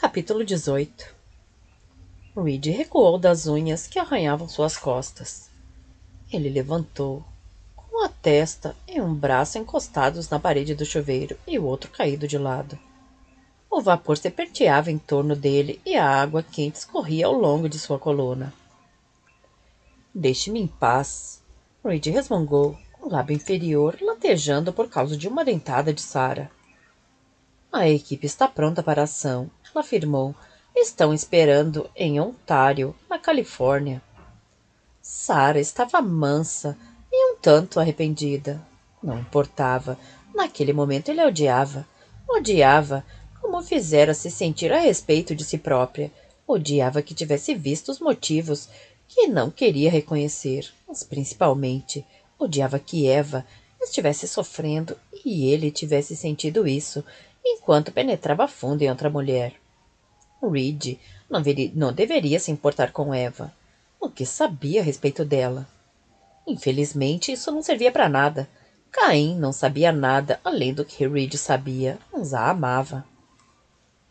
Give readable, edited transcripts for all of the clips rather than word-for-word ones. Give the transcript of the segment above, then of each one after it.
Capítulo 18. Reed recuou das unhas que arranhavam suas costas. Ele levantou, com a testa e um braço encostados na parede do chuveiro e o outro caído de lado. O vapor se aperteava em torno dele e a água quente escorria ao longo de sua coluna. Deixe-me em paz, Reed resmungou, o lábio inferior latejando por causa de uma dentada de Sarah. A equipe está pronta para a ação, ela afirmou. Estão esperando em Ontário, na Califórnia. Sarah estava mansa e um tanto arrependida. Não importava. Naquele momento ele a odiava. Odiava como fizera se sentir a respeito de si própria. Odiava que tivesse visto os motivos que não queria reconhecer. Mas principalmente, odiava que Eva estivesse sofrendo e ele tivesse sentido isso enquanto penetrava fundo em outra mulher. Reed não deveria se importar com Eva. O que sabia a respeito dela? Infelizmente, isso não servia para nada. Caim não sabia nada além do que Reed sabia, mas a amava.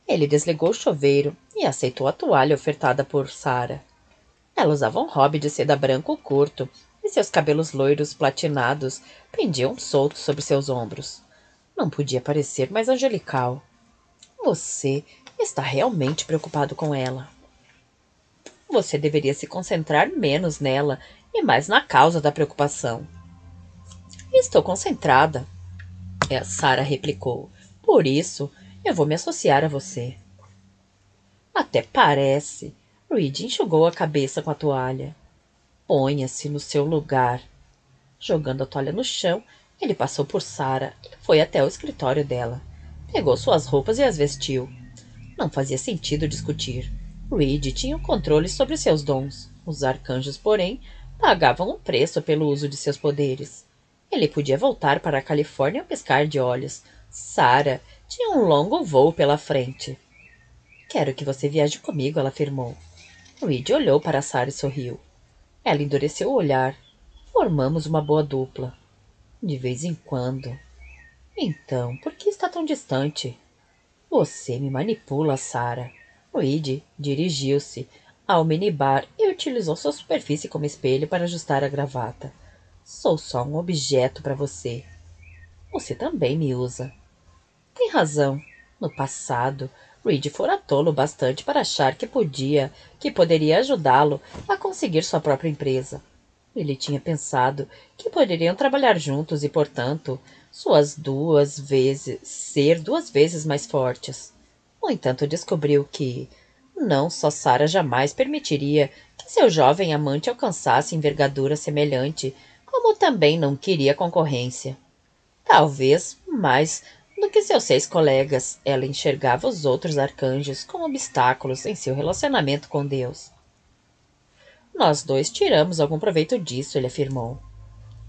Ele desligou o chuveiro e aceitou a toalha ofertada por Sarah. Ela usava um hobby de seda branco curto e seus cabelos loiros platinados pendiam soltos sobre seus ombros. Não podia parecer mais angelical. Você está realmente preocupado com ela. Você deveria se concentrar menos nela e mais na causa da preocupação. Estou concentrada, Sarah replicou. Por isso, eu vou me associar a você. Até parece. Reed enxugou a cabeça com a toalha. Ponha-se no seu lugar. Jogando a toalha no chão, ele passou por Sarah e foi até o escritório dela. Pegou suas roupas e as vestiu. Não fazia sentido discutir. Reed tinha o controle sobre seus dons. Os arcanjos, porém, pagavam um preço pelo uso de seus poderes. Ele podia voltar para a Califórnia a piscar de olhos. Sarah tinha um longo voo pela frente. Quero que você viaje comigo, ela afirmou. Reed olhou para Sarah e sorriu. Ela endureceu o olhar. Formamos uma boa dupla. De vez em quando. Então, por que está tão distante? Você me manipula, Sarah. Reed dirigiu-se ao minibar e utilizou sua superfície como espelho para ajustar a gravata. Sou só um objeto para você. Você também me usa. Tem razão. No passado, Reed fora tolo bastante para achar que poderia ajudá-lo a conseguir sua própria empresa. Ele tinha pensado que poderiam trabalhar juntos e, portanto, ser duas vezes mais fortes. No entanto, descobriu que não só Sarah jamais permitiria que seu jovem amante alcançasse envergadura semelhante, como também não queria concorrência. Talvez mais do que seus 6 colegas, ela enxergava os outros arcanjos como obstáculos em seu relacionamento com Deus. Nós dois tiramos algum proveito disso, ele afirmou.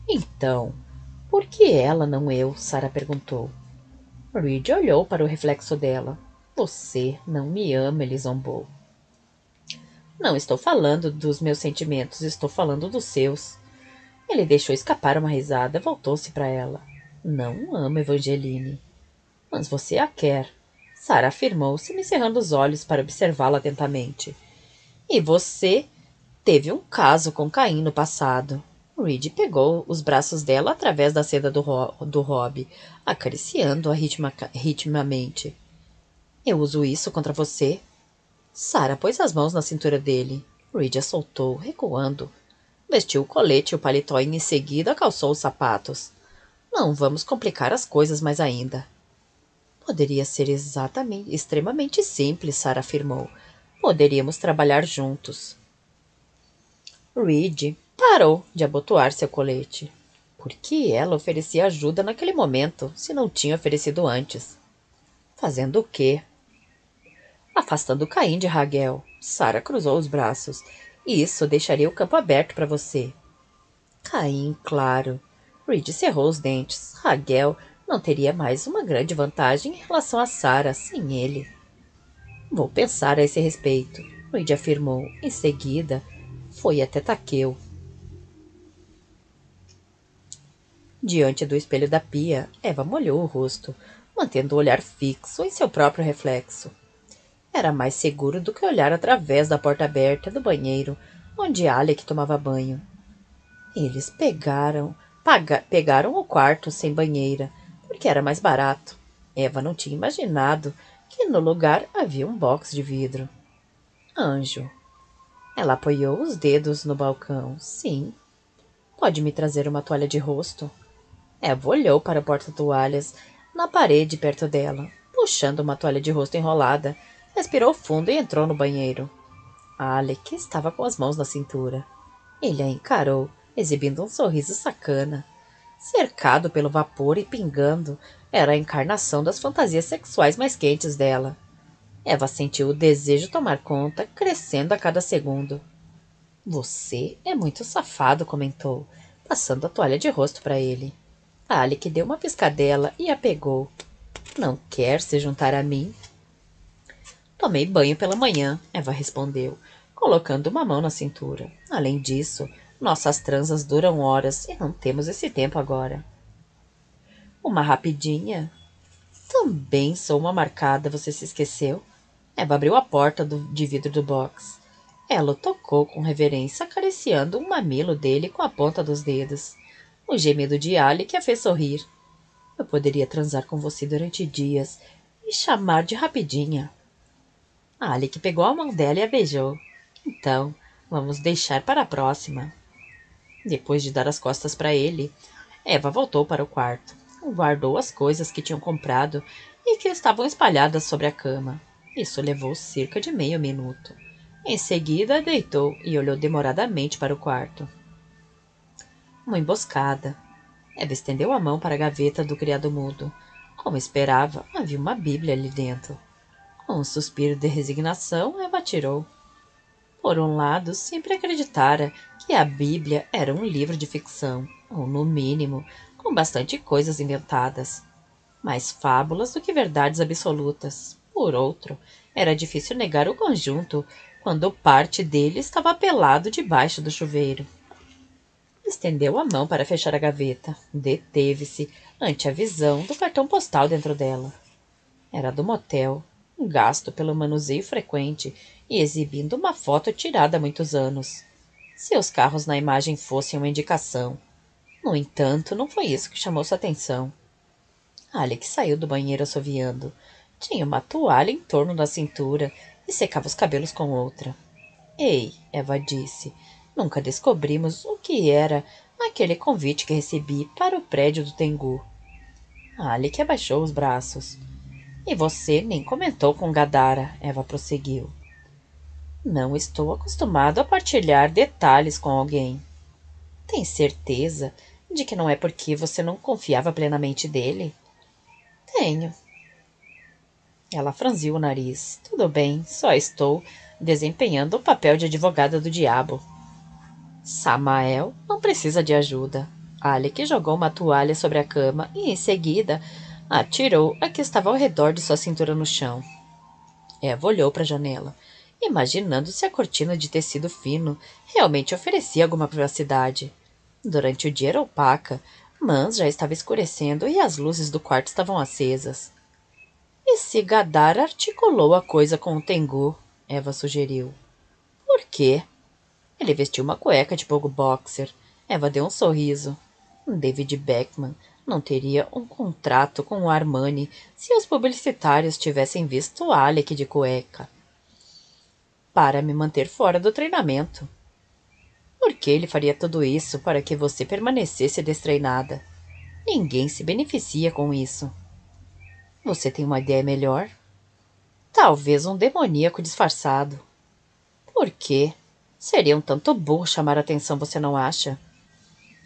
Então, por que ela, não eu? Sarah perguntou. Reed olhou para o reflexo dela. Você não me ama, ele zombou. Não estou falando dos meus sentimentos, estou falando dos seus. Ele deixou escapar uma risada, voltou-se para ela. Não amo Evangeline. Mas você a quer. Sarah afirmou, semicerrando os olhos para observá-la atentamente. E você teve um caso com Caim no passado. Reed pegou os braços dela através da seda do hobby, acariciando-a ritmamente. Eu uso isso contra você? Sarah pôs as mãos na cintura dele. Reed a soltou, recuando. Vestiu o colete e o paletó e em seguida calçou os sapatos. Não vamos complicar as coisas mais ainda. Poderia ser extremamente simples, Sarah afirmou. Poderíamos trabalhar juntos. Reed parou de abotoar seu colete. Por que ela oferecia ajuda naquele momento, se não tinha oferecido antes? Fazendo o quê? Afastando Caim de Raguel. Sarah cruzou os braços. Isso deixaria o campo aberto para você. Caim, claro. Reed cerrou os dentes. Raguel não teria mais uma grande vantagem em relação a Sarah sem ele. Vou pensar a esse respeito, Reed afirmou. Em seguida, foi até Taqueu. Diante do espelho da pia, Eva molhou o rosto, mantendo o olhar fixo em seu próprio reflexo. Era mais seguro do que olhar através da porta aberta do banheiro, onde Alec tomava banho. Eles pegaram o quarto sem banheira, porque era mais barato. Eva não tinha imaginado que no lugar havia um box de vidro. Anjo. Ela apoiou os dedos no balcão. Sim. Pode me trazer uma toalha de rosto? Eva olhou para o porta-toalhas na parede perto dela, puxando uma toalha de rosto enrolada. Respirou fundo e entrou no banheiro. Alec estava com as mãos na cintura. Ele a encarou, exibindo um sorriso sacana. Cercado pelo vapor e pingando, era a encarnação das fantasias sexuais mais quentes dela. Eva sentiu o desejo tomar conta, crescendo a cada segundo. Você é muito safado, comentou, passando a toalha de rosto para ele. Alec deu uma piscadela e a pegou. Não quer se juntar a mim? Tomei banho pela manhã, Eva respondeu, colocando uma mão na cintura. Além disso, nossas transas duram horas e não temos esse tempo agora. Uma rapidinha? Também sou uma marcada, você se esqueceu? Eva abriu a porta de vidro do box. Ela o tocou com reverência, acariciando um mamilo dele com a ponta dos dedos. O gemido de Alec a fez sorrir. Eu poderia transar com você durante dias e chamar de rapidinha. Alec pegou a mão dela e a beijou. Então, vamos deixar para a próxima. Depois de dar as costas para ele, Eva voltou para o quarto. Guardou as coisas que tinham comprado e que estavam espalhadas sobre a cama. Isso levou cerca de meio minuto. Em seguida, deitou e olhou demoradamente para o quarto. Uma emboscada. Eva estendeu a mão para a gaveta do criado mudo. Como esperava, havia uma Bíblia ali dentro. Com um suspiro de resignação, Eva tirou. Por um lado, sempre acreditara que a Bíblia era um livro de ficção, ou, no mínimo, com bastante coisas inventadas. Mais fábulas do que verdades absolutas. Por outro, era difícil negar o conjunto quando parte dele estava pelado debaixo do chuveiro. Estendeu a mão para fechar a gaveta. Deteve-se ante a visão do cartão postal dentro dela. Era do motel, gasto pelo manuseio frequente e exibindo uma foto tirada há muitos anos. Se os carros na imagem fossem uma indicação. No entanto, não foi isso que chamou sua atenção. Alec saiu do banheiro assoviando. Tinha uma toalha em torno da cintura e secava os cabelos com outra. Ei, Eva disse, nunca descobrimos o que era aquele convite que recebi para o prédio do Tengu. Alec abaixou os braços. E você nem comentou com Gadara, Eva prosseguiu. Não estou acostumado a partilhar detalhes com alguém. Tem certeza de que não é porque você não confiava plenamente dele? Tenho. Ela franziu o nariz. Tudo bem, só estou desempenhando o papel de advogada do diabo. Samael não precisa de ajuda. Alec jogou uma toalha sobre a cama e, em seguida, atirou a que estava ao redor de sua cintura no chão. Eva olhou para a janela, imaginando se a cortina de tecido fino realmente oferecia alguma privacidade. Durante o dia era opaca, mas já estava escurecendo e as luzes do quarto estavam acesas. E se Gadar articulou a coisa com o Tengu? Eva sugeriu. Por quê? Ele vestiu uma cueca de pogo boxer. Eva deu um sorriso. David Beckman não teria um contrato com o Armani se os publicitários tivessem visto Alec de cueca. Para me manter fora do treinamento. Por que ele faria tudo isso para que você permanecesse destreinada? Ninguém se beneficia com isso. Você tem uma ideia melhor? Talvez um demoníaco disfarçado. Por quê? Seria um tanto burro chamar a atenção, você não acha?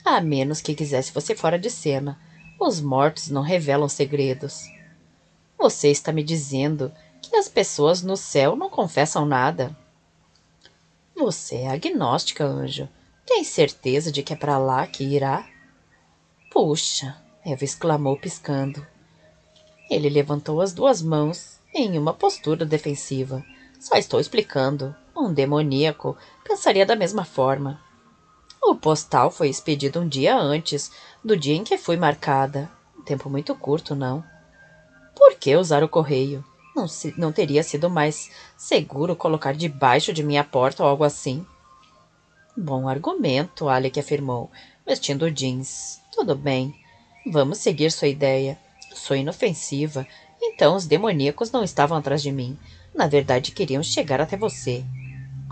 A menos que quisesse você fora de cena. Os mortos não revelam segredos. Você está me dizendo que as pessoas no céu não confessam nada? Você é agnóstica, anjo. Tem certeza de que é para lá que irá? Puxa, Eva exclamou piscando. Ele levantou as duas mãos em uma postura defensiva. Só estou explicando. Um demoníaco pensaria da mesma forma. O postal foi expedido um dia antes do dia em que fui marcada. Um tempo muito curto, não? Por que usar o correio? Não teria sido mais seguro colocar debaixo de minha porta ou algo assim? Bom argumento, Alec afirmou, vestindo jeans. Tudo bem. Vamos seguir sua ideia. Sou inofensiva, então os demoníacos não estavam atrás de mim. Na verdade, queriam chegar até você.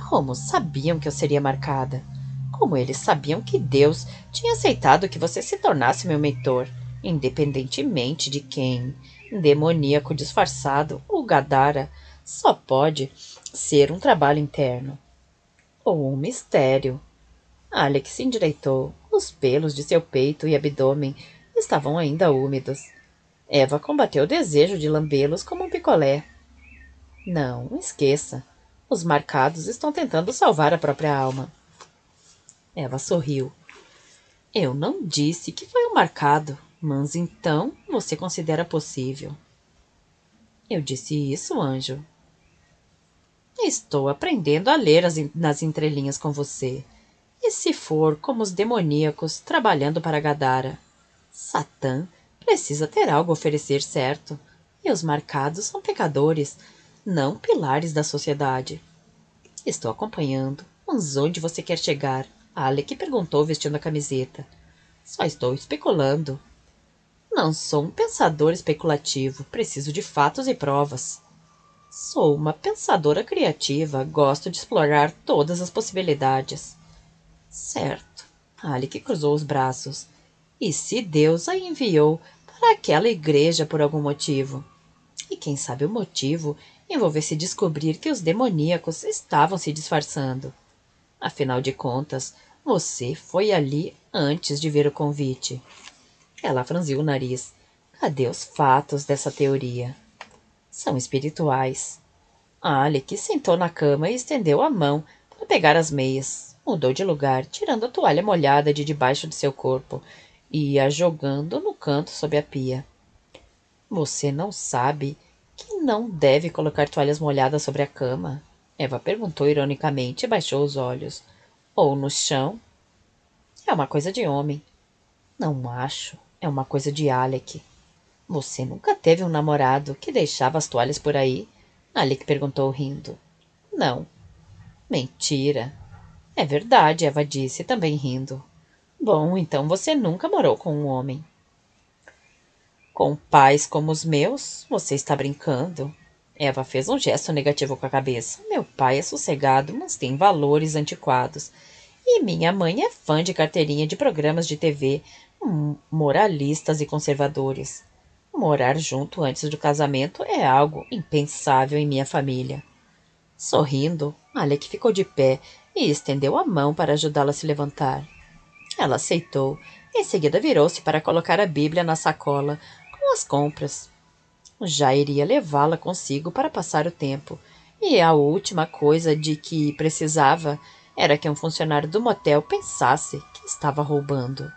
Como sabiam que eu seria marcada? Como eles sabiam que Deus tinha aceitado que você se tornasse meu mentor, independentemente de quem? Demoníaco disfarçado, o Gadara, só pode ser um trabalho interno. Ou um mistério. Alex se endireitou. Os pelos de seu peito e abdômen estavam ainda úmidos. Eva combateu o desejo de lambê-los como um picolé. Não, esqueça. Os marcados estão tentando salvar a própria alma. Eva sorriu. Eu não disse que foi um marcado, mas então você considera possível. Eu disse isso, anjo. Estou aprendendo a ler nas entrelinhas com você. E se for como os demoníacos trabalhando para Gadara? Satã precisa ter algo a oferecer, certo? E os marcados são pecadores, não pilares da sociedade. Estou acompanhando. Mas onde você quer chegar? Alec perguntou, vestindo a camiseta. Só estou especulando. Não sou um pensador especulativo. Preciso de fatos e provas. Sou uma pensadora criativa. Gosto de explorar todas as possibilidades. Certo. Alec cruzou os braços. E se Deus a enviou para aquela igreja por algum motivo? E quem sabe o motivo envolvesse descobrir que os demoníacos estavam se disfarçando. Afinal de contas, você foi ali antes de ver o convite. Ela franziu o nariz. Cadê os fatos dessa teoria? São espirituais. Alec sentou na cama e estendeu a mão para pegar as meias. Mudou de lugar, tirando a toalha molhada de debaixo de seu corpo e a jogando no canto sob a pia. Você não sabe que não deve colocar toalhas molhadas sobre a cama? Eva perguntou ironicamente e baixou os olhos. Ou no chão? É uma coisa de homem. Não acho. É uma coisa de Alec. Você nunca teve um namorado que deixava as toalhas por aí? Alec perguntou rindo. Não. Mentira. É verdade, Eva disse, também rindo. Bom, então você nunca morou com um homem. Com pais como os meus, você está brincando. Eva fez um gesto negativo com a cabeça. Meu pai é sossegado, mas tem valores antiquados. E minha mãe é fã de carteirinha de programas de TV, moralistas e conservadores. Morar junto antes do casamento é algo impensável em minha família. Sorrindo, Alec ficou de pé e estendeu a mão para ajudá-la a se levantar. Ela aceitou. Em seguida virou-se para colocar a Bíblia na sacola com as compras. Já iria levá-la consigo para passar o tempo, e a última coisa de que precisava era que um funcionário do motel pensasse que estava roubando.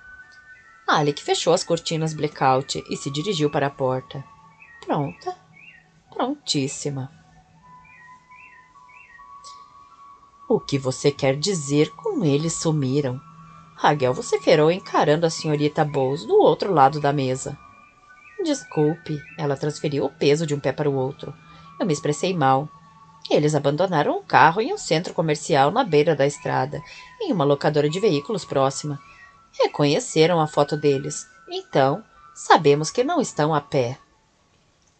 Alec fechou as cortinas blackout e se dirigiu para a porta. Pronta? Prontíssima. O que você quer dizer com eles sumiram? Raguel vociferou encarando a senhorita Bowles do outro lado da mesa. Desculpe, ela transferiu o peso de um pé para o outro. Eu me expressei mal. Eles abandonaram o carro em um centro comercial na beira da estrada, em uma locadora de veículos próxima. Reconheceram a foto deles. Então, sabemos que não estão a pé.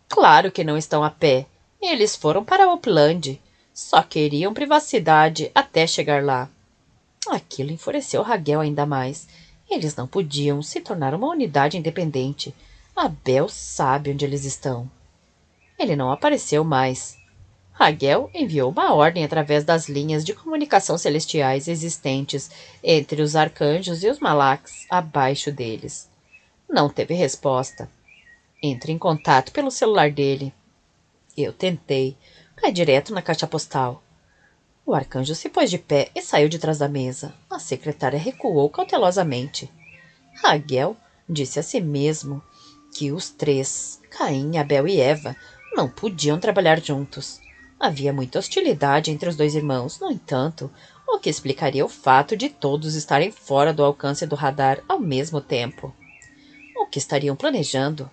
Claro que não estão a pé. Eles foram para Upland. Só queriam privacidade até chegar lá. Aquilo enfureceu Raguel ainda mais. Eles não podiam se tornar uma unidade independente. Abel sabe onde eles estão. Ele não apareceu mais. Raguel enviou uma ordem através das linhas de comunicação celestiais existentes entre os arcanjos e os malaques abaixo deles. Não teve resposta. Entre em contato pelo celular dele. Eu tentei. Cai direto na caixa postal. O arcanjo se pôs de pé e saiu de trás da mesa. A secretária recuou cautelosamente. Raguel disse a si mesmo que os três, Caim, Abel e Eva, não podiam trabalhar juntos. Havia muita hostilidade entre os dois irmãos, no entanto, o que explicaria o fato de todos estarem fora do alcance do radar ao mesmo tempo. O que estariam planejando?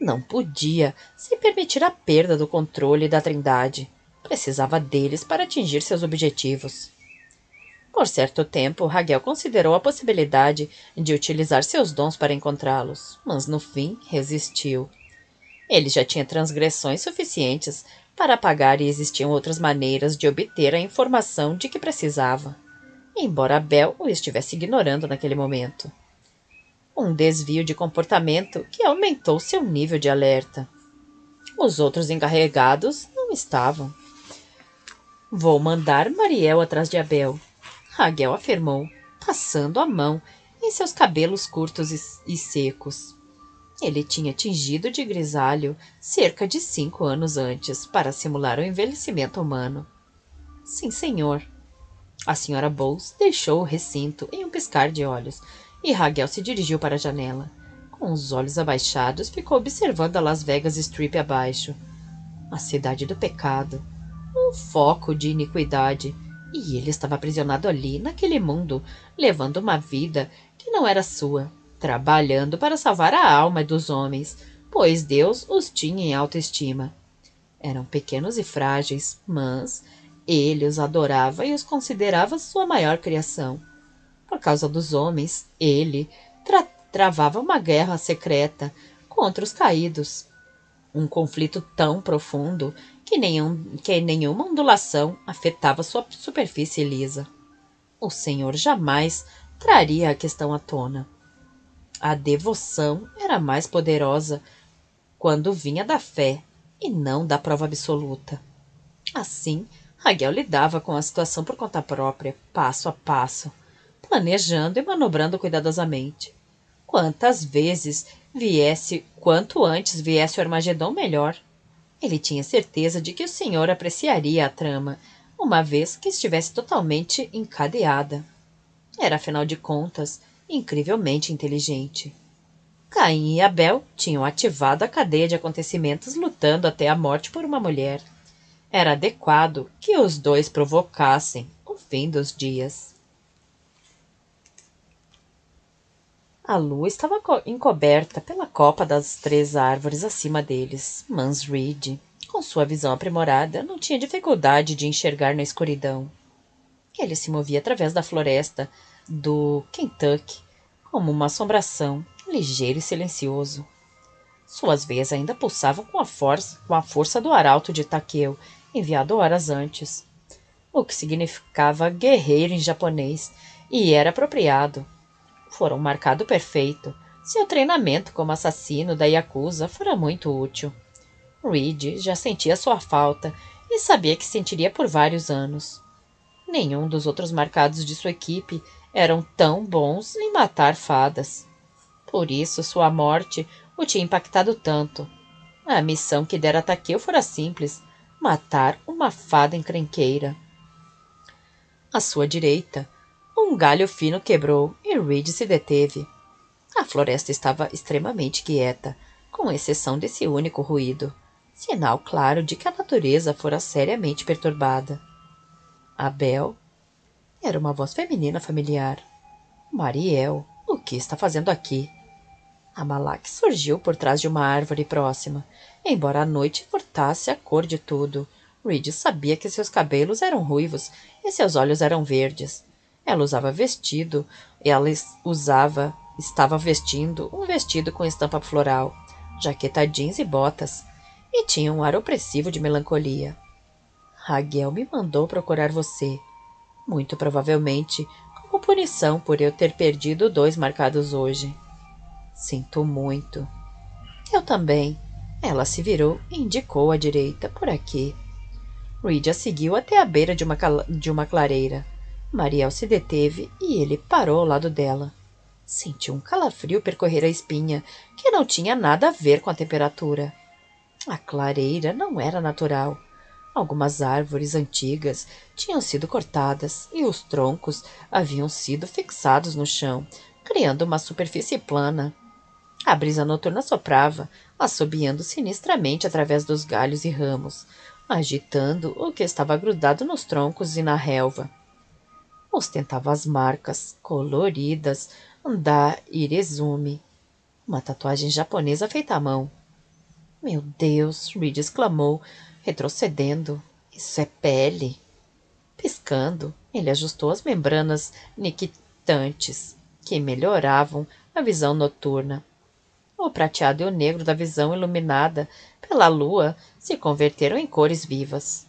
Não podia se permitir a perda do controle da Trindade. Precisava deles para atingir seus objetivos. Por certo tempo, Raguel considerou a possibilidade de utilizar seus dons para encontrá-los, mas no fim resistiu. Ele já tinha transgressões suficientes para pagar e existiam outras maneiras de obter a informação de que precisava, embora Bel o estivesse ignorando naquele momento. Um desvio de comportamento que aumentou seu nível de alerta. Os outros encarregados não estavam. Vou mandar Mariel atrás de Abel, Raguel afirmou, passando a mão em seus cabelos curtos e secos. Ele tinha tingido de grisalho cerca de 5 anos antes para simular o envelhecimento humano. Sim, senhor. A senhora Bowles deixou o recinto em um piscar de olhos e Raguel se dirigiu para a janela. Com os olhos abaixados, ficou observando a Las Vegas Strip abaixo. A cidade do pecado. Um foco de iniquidade. E ele estava aprisionado ali, naquele mundo, levando uma vida que não era sua, trabalhando para salvar a alma dos homens, pois Deus os tinha em alta estima. Eram pequenos e frágeis, mas ele os adorava e os considerava sua maior criação. Por causa dos homens, ele travava uma guerra secreta contra os caídos. Um conflito tão profundo que nenhuma ondulação afetava sua superfície lisa. O Senhor jamais traria a questão à tona. A devoção era mais poderosa quando vinha da fé e não da prova absoluta. Assim, Raguel lidava com a situação por conta própria, passo a passo, planejando e manobrando cuidadosamente. Quanto antes viesse o Armagedon, melhor. Ele tinha certeza de que o senhor apreciaria a trama, uma vez que estivesse totalmente encadeada. Era, afinal de contas, incrivelmente inteligente. Caim e Abel tinham ativado a cadeia de acontecimentos lutando até a morte por uma mulher. Era adequado que os dois provocassem o fim dos dias. A lua estava encoberta pela copa das 3 árvores acima deles, mas Reed, com sua visão aprimorada, não tinha dificuldade de enxergar na escuridão. Ele se movia através da floresta do Kentucky, como uma assombração, ligeiro e silencioso. Suas veias ainda pulsavam com a força do arauto de Takeo, enviado horas antes, o que significava guerreiro em japonês, e era apropriado. Fora um marcado perfeito. Seu treinamento como assassino da Yakuza fora muito útil. Reed já sentia sua falta e sabia que sentiria por vários anos. Nenhum dos outros marcados de sua equipe eram tão bons em matar fadas. Por isso sua morte o tinha impactado tanto. A missão que dera a Takeo fora simples: matar uma fada encrenqueira. À sua direita, um galho fino quebrou e Reed se deteve. A floresta estava extremamente quieta, com exceção desse único ruído, sinal claro de que a natureza fora seriamente perturbada. Abel? Era uma voz feminina familiar. Mariel, o que está fazendo aqui? A Malak surgiu por trás de uma árvore próxima. Embora a noite furtasse a cor de tudo, Reed sabia que seus cabelos eram ruivos e seus olhos eram verdes. Estava vestindo um vestido com estampa floral, jaqueta jeans e botas, e tinha um ar opressivo de melancolia. Raguel me mandou procurar você, muito provavelmente como punição por eu ter perdido 2 marcados hoje. Sinto muito. Eu também. Ela se virou e indicou à direita, por aqui. Reed a seguiu até a beira de uma clareira. Mariel se deteve e ele parou ao lado dela. Sentiu um calafrio percorrer a espinha, que não tinha nada a ver com a temperatura. A clareira não era natural. Algumas árvores antigas tinham sido cortadas e os troncos haviam sido fixados no chão, criando uma superfície plana. A brisa noturna soprava, assobiando sinistramente através dos galhos e ramos, agitando o que estava grudado nos troncos e na relva. Ostentava as marcas coloridas da Irezumi, uma tatuagem japonesa feita à mão. Meu Deus! Reed exclamou, retrocedendo. Isso é pele! Piscando, ele ajustou as membranas niquitantes, que melhoravam a visão noturna. O prateado e o negro da visão iluminada pela lua se converteram em cores vivas.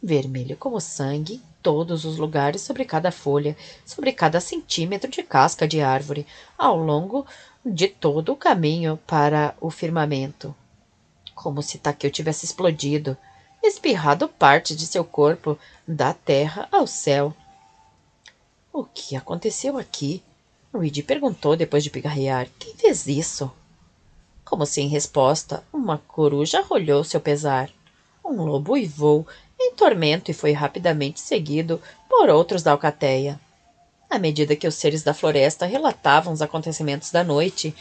Vermelho como sangue em todos os lugares, sobre cada folha, sobre cada centímetro de casca de árvore, ao longo de todo o caminho para o firmamento. Como se Takeo tivesse explodido, espirrado parte de seu corpo da terra ao céu. O que aconteceu aqui? Reed perguntou depois de pigarrear. Quem fez isso? Como se em resposta, uma coruja arrolhou seu pesar. Um lobo uivou em tormento e foi rapidamente seguido por outros da alcateia. À medida que os seres da floresta relatavam os acontecimentos da noite,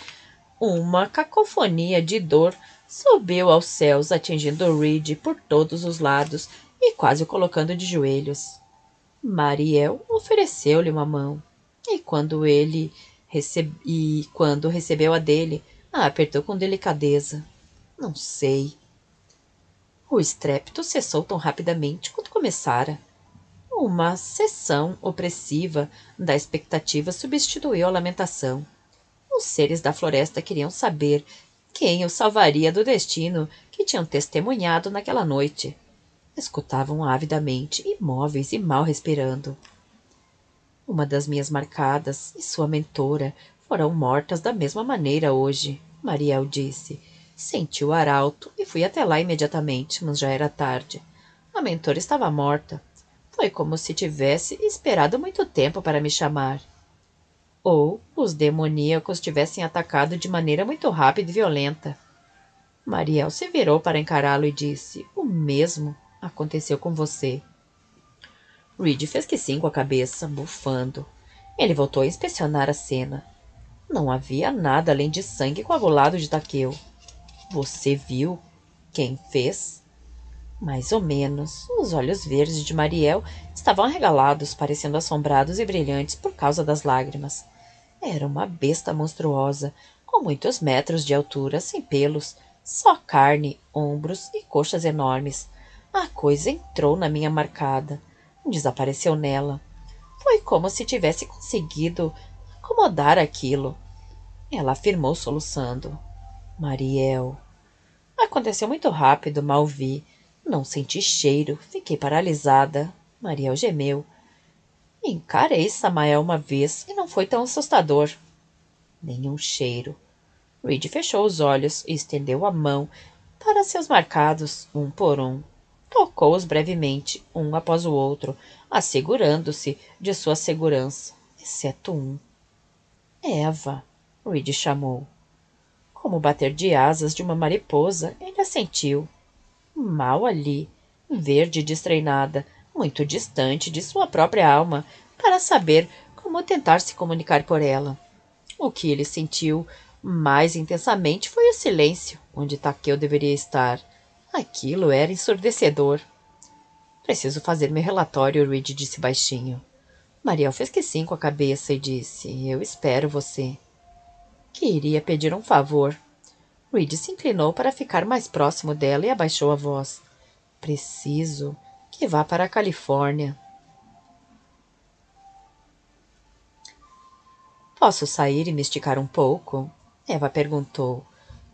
uma cacofonia de dor subiu aos céus, atingindo Reed por todos os lados e quase o colocando de joelhos. Mariel ofereceu-lhe uma mão, e quando recebeu a dele, a apertou com delicadeza. Não sei. O estrépito cessou tão rapidamente quanto começara. Uma sessão opressiva da expectativa substituiu a lamentação. Os seres da floresta queriam saber quem o salvaria do destino que tinham testemunhado naquela noite. Escutavam avidamente, imóveis e mal respirando. Uma das minhas marcadas e sua mentora foram mortas da mesma maneira hoje, Mariel disse. Senti o arauto e fui até lá imediatamente, mas já era tarde. A mentora estava morta. Foi como se tivesse esperado muito tempo para me chamar. Ou os demoníacos tivessem atacado de maneira muito rápida e violenta. Mariel se virou para encará-lo e disse, o mesmo aconteceu com você. Reed fez que sim com a cabeça, bufando. Ele voltou a inspecionar a cena. Não havia nada além de sangue coagulado de Takeo. Você viu quem fez? Mais ou menos. Os olhos verdes de Mariel estavam arregalados, parecendo assombrados e brilhantes por causa das lágrimas. Era uma besta monstruosa, com muitos metros de altura, sem pelos, só carne, ombros e coxas enormes. A coisa entrou na minha marcada. Desapareceu nela. Foi como se tivesse conseguido acomodar aquilo. Ela afirmou soluçando. Mariel. Aconteceu muito rápido, mal vi. Não senti cheiro, fiquei paralisada. Mariel gemeu. Encarei Samael uma vez e não foi tão assustador. Nenhum cheiro. Reed fechou os olhos e estendeu a mão para seus marcados, um por um. Tocou-os brevemente, um após o outro, assegurando-se de sua segurança, exceto um. Eva, Reed chamou. Como o bater de asas de uma mariposa, ele assentiu. Mal ali, verde e destreinada, muito distante de sua própria alma, para saber como tentar se comunicar por ela. O que ele sentiu mais intensamente foi o silêncio, onde Takeo deveria estar. Aquilo era ensurdecedor. Preciso fazer meu relatório, Reed disse baixinho. Mariel fez que sim com a cabeça e disse, eu espero você. Queria pedir um favor. Reed se inclinou para ficar mais próximo dela e abaixou a voz. Preciso que vá para a Califórnia. Posso sair e me esticar um pouco? Eva perguntou.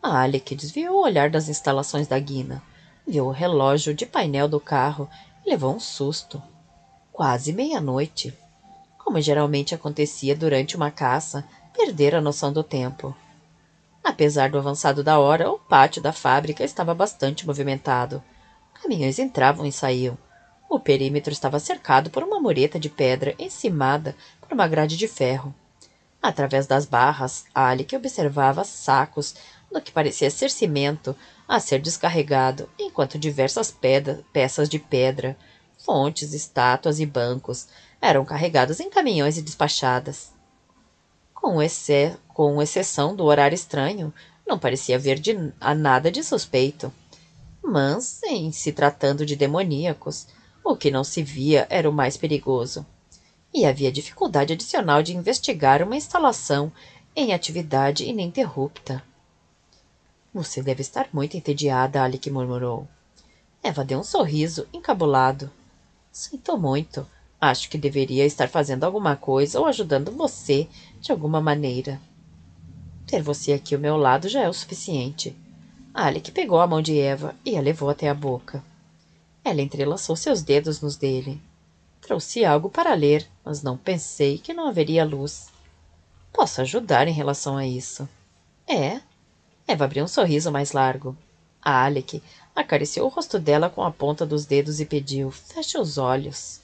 Alec desviou o olhar das instalações da Guina. Viu o relógio de painel do carro e levou um susto. Quase meia-noite. Como geralmente acontecia durante uma caça, perdera a noção do tempo. Apesar do avançado da hora, o pátio da fábrica estava bastante movimentado. Caminhões entravam e saíam. O perímetro estava cercado por uma mureta de pedra encimada por uma grade de ferro. Através das barras, Alec observava sacos do que parecia ser cimento a ser descarregado, enquanto diversas peças de pedra, fontes, estátuas e bancos eram carregadas em caminhões e despachadas. Com exceção do horário estranho, não parecia haver nada de suspeito. Mas, em se tratando de demoníacos, o que não se via era o mais perigoso. E havia dificuldade adicional de investigar uma instalação em atividade ininterrupta. Você deve estar muito entediada, Alec murmurou. Eva deu um sorriso encabulado. Sinto muito. Acho que deveria estar fazendo alguma coisa ou ajudando você de alguma maneira. Ter você aqui ao meu lado já é o suficiente. Alec pegou a mão de Eva e a levou até a boca. Ela entrelaçou seus dedos nos dele. Trouxe algo para ler, mas não pensei que não haveria luz. Posso ajudar em relação a isso. É? Eva abriu um sorriso mais largo. A Alec acariciou o rosto dela com a ponta dos dedos e pediu: feche os olhos.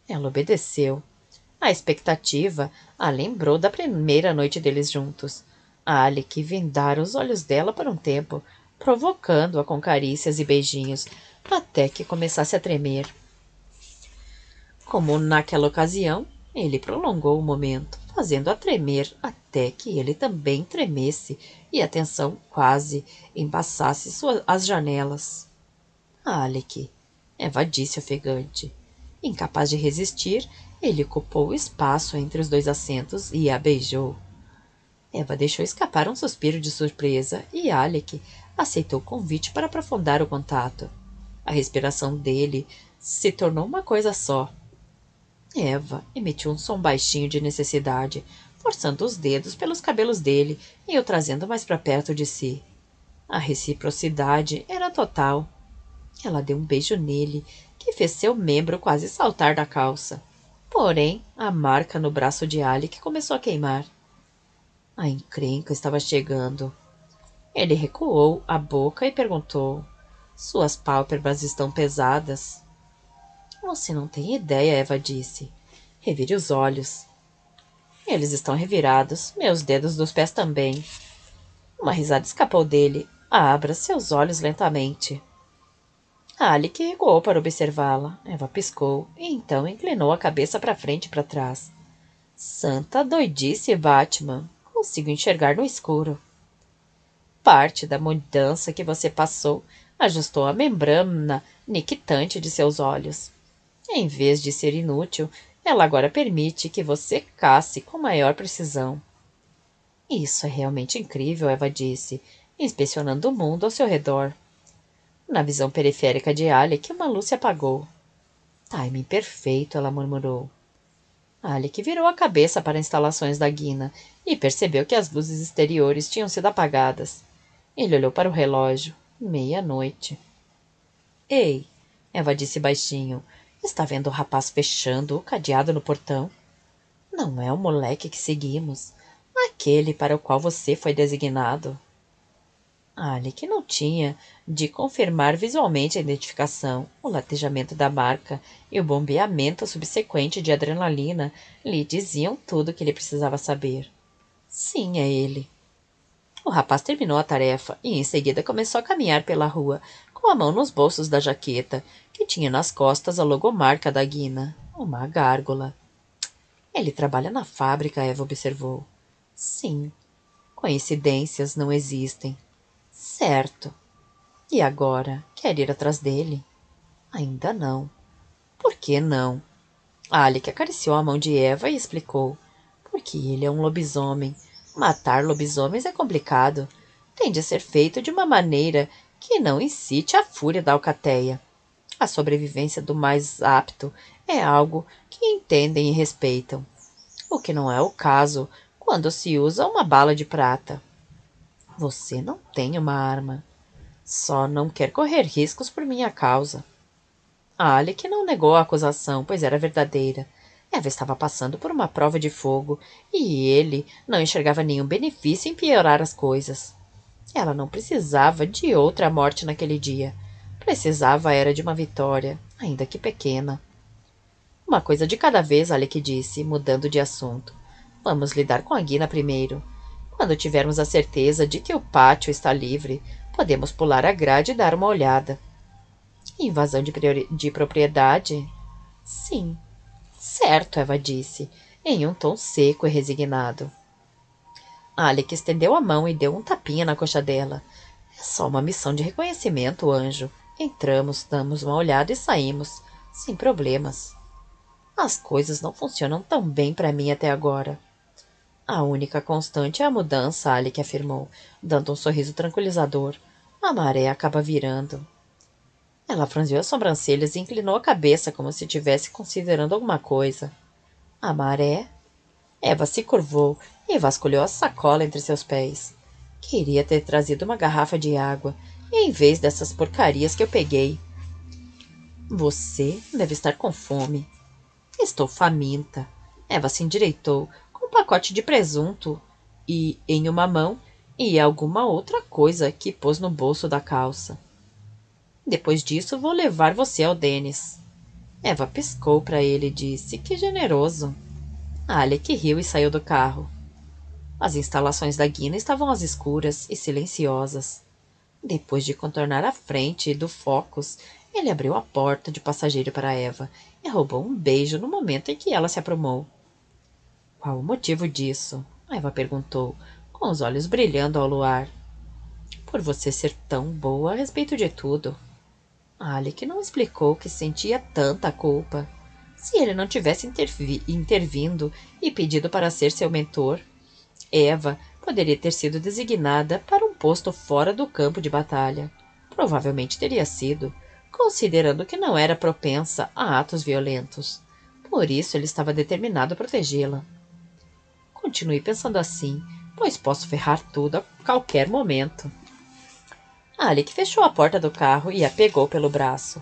Ela obedeceu. A expectativa a lembrou da primeira noite deles juntos. A Alec vendara os olhos dela por um tempo, provocando-a com carícias e beijinhos, até que começasse a tremer. Como naquela ocasião, ele prolongou o momento, fazendo-a tremer até que ele também tremesse e a tensão quase embaçasse as janelas. Alec, Eva disse ofegante. Incapaz de resistir, ele ocupou o espaço entre os dois assentos e a beijou. Eva deixou escapar um suspiro de surpresa e Alec aceitou o convite para aprofundar o contato. A respiração dele se tornou uma coisa só. Eva emitiu um som baixinho de necessidade, forçando os dedos pelos cabelos dele e o trazendo mais para perto de si. A reciprocidade era total. Ela deu um beijo nele, que fez seu membro quase saltar da calça. Porém, a marca no braço de Alec começou a queimar. A encrenca estava chegando. Ele recuou a boca e perguntou: suas pálpebras estão pesadas? Você não tem ideia, Eva disse. Revire os olhos. Eles estão revirados, meus dedos dos pés também. Uma risada escapou dele. Abra seus olhos lentamente. Alec recuou para observá-la. Eva piscou e então inclinou a cabeça para frente e para trás. Santa doidice, Batman. Consigo enxergar no escuro. Parte da mudança que você passou ajustou a membrana nictante de seus olhos. Em vez de ser inútil, ela agora permite que você casse com maior precisão. Isso é realmente incrível, Eva disse, inspecionando o mundo ao seu redor. Na visão periférica de Alec, uma luz se apagou. Timing perfeito, ela murmurou. Alec virou a cabeça para as instalações da Guina e percebeu que as luzes exteriores tinham sido apagadas. Ele olhou para o relógio. 00:30. Ei, Eva disse baixinho. Está vendo o rapaz fechando o cadeado no portão? Não é o moleque que seguimos. Aquele para o qual você foi designado. Alec não tinha de confirmar visualmente a identificação. O latejamento da marca e o bombeamento subsequente de adrenalina lhe diziam tudo o que ele precisava saber. Sim, é ele. O rapaz terminou a tarefa e em seguida começou a caminhar pela rua, com a mão nos bolsos da jaqueta, que tinha nas costas a logomarca da Guina, uma gárgula. Ele trabalha na fábrica, Eva observou. Sim. Coincidências não existem. Certo. E agora? Quer ir atrás dele? Ainda não. Por que não? Alec acariciou a mão de Eva e explicou. Porque ele é um lobisomem. Matar lobisomens é complicado. Tem de ser feito de uma maneira que não incite a fúria da alcateia. A sobrevivência do mais apto é algo que entendem e respeitam. O que não é o caso quando se usa uma bala de prata. Você não tem uma arma. Só não quer correr riscos por minha causa. Alec não negou a acusação, pois era verdadeira. Eva estava passando por uma prova de fogo e ele não enxergava nenhum benefício em piorar as coisas. Ela não precisava de outra morte naquele dia. Precisava era de uma vitória, ainda que pequena. Uma coisa de cada vez, Alec disse, mudando de assunto. Vamos lidar com a Guina primeiro. Quando tivermos a certeza de que o pátio está livre, podemos pular a grade e dar uma olhada. Invasão de propriedade? Sim. Certo, Eva disse, em um tom seco e resignado. Alec estendeu a mão e deu um tapinha na coxa dela. É só uma missão de reconhecimento, anjo. Entramos, damos uma olhada e saímos, sem problemas. As coisas não funcionam tão bem para mim até agora. A única constante é a mudança, Alec afirmou, dando um sorriso tranquilizador. A maré acaba virando. Ela franziu as sobrancelhas e inclinou a cabeça como se estivesse considerando alguma coisa. A maré? Eva se curvou e vasculhou a sacola entre seus pés. Queria ter trazido uma garrafa de água, em vez dessas porcarias que eu peguei. Você deve estar com fome. Estou faminta. Eva se endireitou, com um pacote de presunto e em uma mão e alguma outra coisa que pôs no bolso da calça. Depois disso, vou levar você ao Dennis. Eva piscou para ele e disse: que generoso. Alec riu e saiu do carro. As instalações da Guina estavam às escuras e silenciosas. Depois de contornar a frente do Focus, ele abriu a porta de passageiro para Eva e roubou um beijo no momento em que ela se aprumou. Qual o motivo disso? Eva perguntou, com os olhos brilhando ao luar. Por você ser tão boa a respeito de tudo. Alec não explicou que sentia tanta culpa. Se ele não tivesse intervindo e pedido para ser seu mentor, Eva poderia ter sido designada para um posto fora do campo de batalha. Provavelmente teria sido, considerando que não era propensa a atos violentos. Por isso ele estava determinado a protegê-la. Continue pensando assim, pois posso ferrar tudo a qualquer momento. Alec fechou a porta do carro e a pegou pelo braço.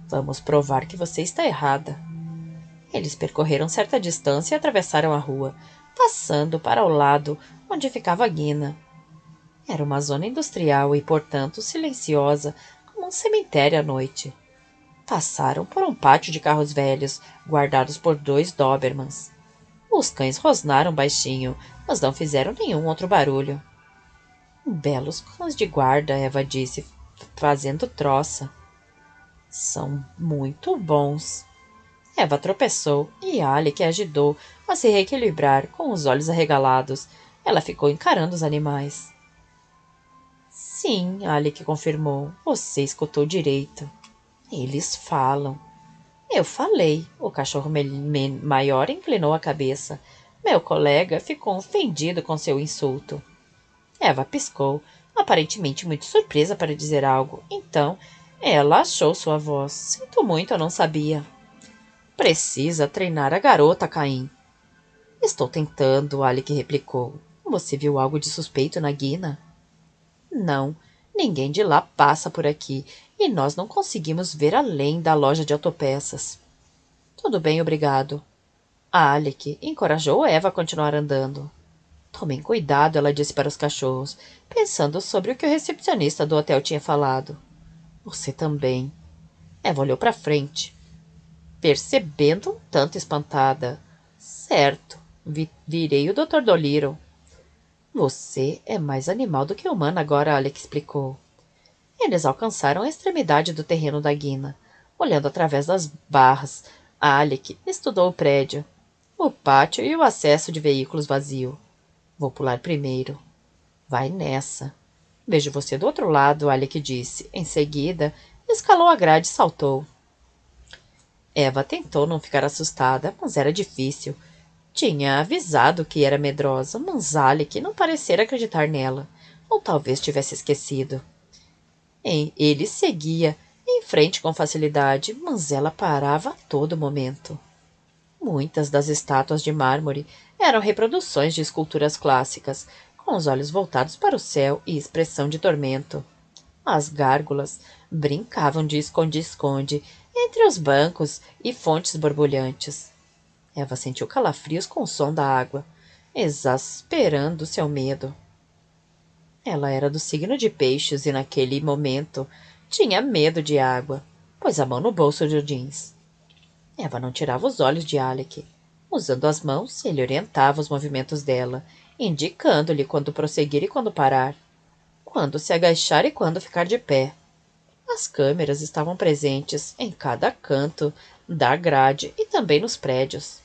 Vamos provar que você está errada. Eles percorreram certa distância e atravessaram a rua, passando para o lado onde ficava a Guina. Era uma zona industrial e, portanto, silenciosa, como um cemitério à noite. Passaram por um pátio de carros velhos, guardados por 2 Dobermans. Os cães rosnaram baixinho, mas não fizeram nenhum outro barulho. Belos cães de guarda, Eva disse, fazendo troça. São muito bons. Eva tropeçou e Alec ajudou a se reequilibrar com os olhos arregalados. Ela ficou encarando os animais. Sim, Alec confirmou. Você escutou direito. Eles falam. Eu falei. O cachorro maior inclinou a cabeça. Meu colega ficou ofendido com seu insulto. Eva piscou, aparentemente muito surpresa para dizer algo. Então, ela achou sua voz. Sinto muito, eu não sabia. Precisa treinar a garota, Caim. Estou tentando, Alec replicou. Você viu algo de suspeito na Guina? Não, ninguém de lá passa por aqui e nós não conseguimos ver além da loja de autopeças. Tudo bem, obrigado. Alec encorajou Eva a continuar andando. Tomem cuidado, ela disse para os cachorros, pensando sobre o que o recepcionista do hotel tinha falado. Você também. Eva olhou para frente, percebendo um tanto espantada. Certo, virei o Dr. Dolittle. Você é mais animal do que humana agora, Alec explicou. Eles alcançaram a extremidade do terreno da Guina. Olhando através das barras, Alec estudou o prédio, o pátio e o acesso de veículos vazio. Vou pular primeiro. Vai nessa. Vejo você do outro lado, Alec disse. Em seguida, escalou a grade e saltou. Eva tentou não ficar assustada, mas era difícil. Tinha avisado que era medrosa, mas Alec não parecera acreditar nela. Ou talvez tivesse esquecido. Ele seguia em frente com facilidade, mas ela parava a todo momento. Muitas das estátuas de mármore eram reproduções de esculturas clássicas, com os olhos voltados para o céu e expressão de tormento. As gárgulas brincavam de esconde-esconde entre os bancos e fontes borbulhantes. Eva sentiu calafrios com o som da água, exasperando seu medo. Ela era do signo de peixes e, naquele momento, tinha medo de água. Pôs a mão no bolso do jeans. Eva não tirava os olhos de Alec. Usando as mãos, ele orientava os movimentos dela, indicando-lhe quando prosseguir e quando parar, quando se agachar e quando ficar de pé. As câmeras estavam presentes em cada canto da grade e também nos prédios.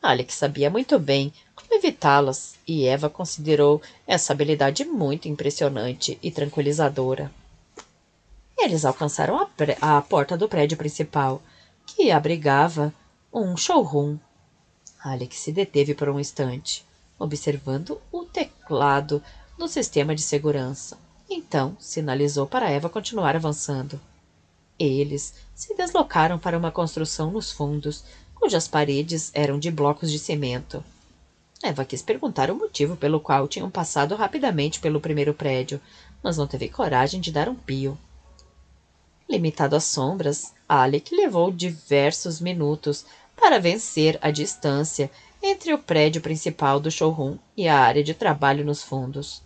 Alec sabia muito bem como evitá-las, e Eva considerou essa habilidade muito impressionante e tranquilizadora. Eles alcançaram a porta do prédio principal, que abrigava um showroom. Alec se deteve por um instante. observando o teclado do sistema de segurança. Então, sinalizou para Eva continuar avançando. Eles se deslocaram para uma construção nos fundos, cujas paredes eram de blocos de cimento. Eva quis perguntar o motivo pelo qual tinham passado rapidamente pelo primeiro prédio, mas não teve coragem de dar um pio. Limitado às sombras, Alec levou diversos minutos para vencer a distância entre o prédio principal do showroom e a área de trabalho nos fundos.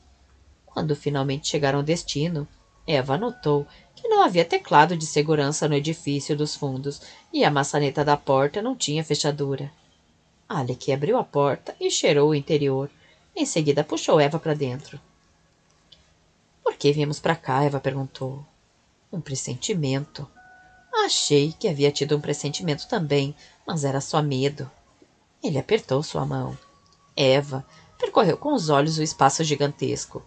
Quando finalmente chegaram ao destino, Eva notou que não havia teclado de segurança no edifício dos fundos e a maçaneta da porta não tinha fechadura. Alec abriu a porta e cheirou o interior. Em seguida puxou Eva para dentro. — Por que viemos para cá? Eva perguntou. — Um pressentimento. Achei que havia tido um pressentimento também, mas era só medo. Ele apertou sua mão. Eva percorreu com os olhos o espaço gigantesco.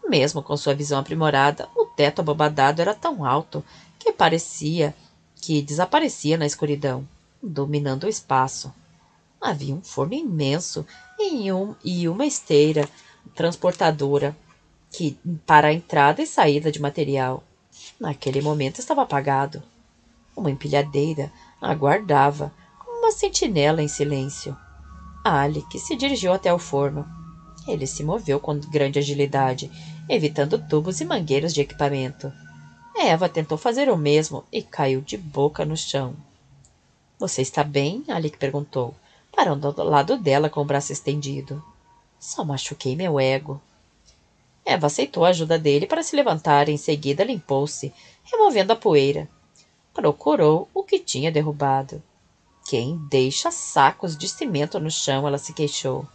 Mesmo com sua visão aprimorada, o teto abobadado era tão alto que parecia que desaparecia na escuridão, dominando o espaço. Havia um forno imenso e uma esteira transportadora para a entrada e saída de material. Naquele momento estava apagado. Uma empilhadeira aguardava, como uma sentinela em silêncio. Alec se dirigiu até o forno. Ele se moveu com grande agilidade, evitando tubos e mangueiras de equipamento. Eva tentou fazer o mesmo e caiu de boca no chão. — Você está bem? Alec perguntou, parando ao lado dela com o braço estendido. — Só machuquei meu ego. Eva aceitou a ajuda dele para se levantar e em seguida limpou-se, removendo a poeira. Procurou o que tinha derrubado. Quem deixa sacos de cimento no chão? Ela se queixou.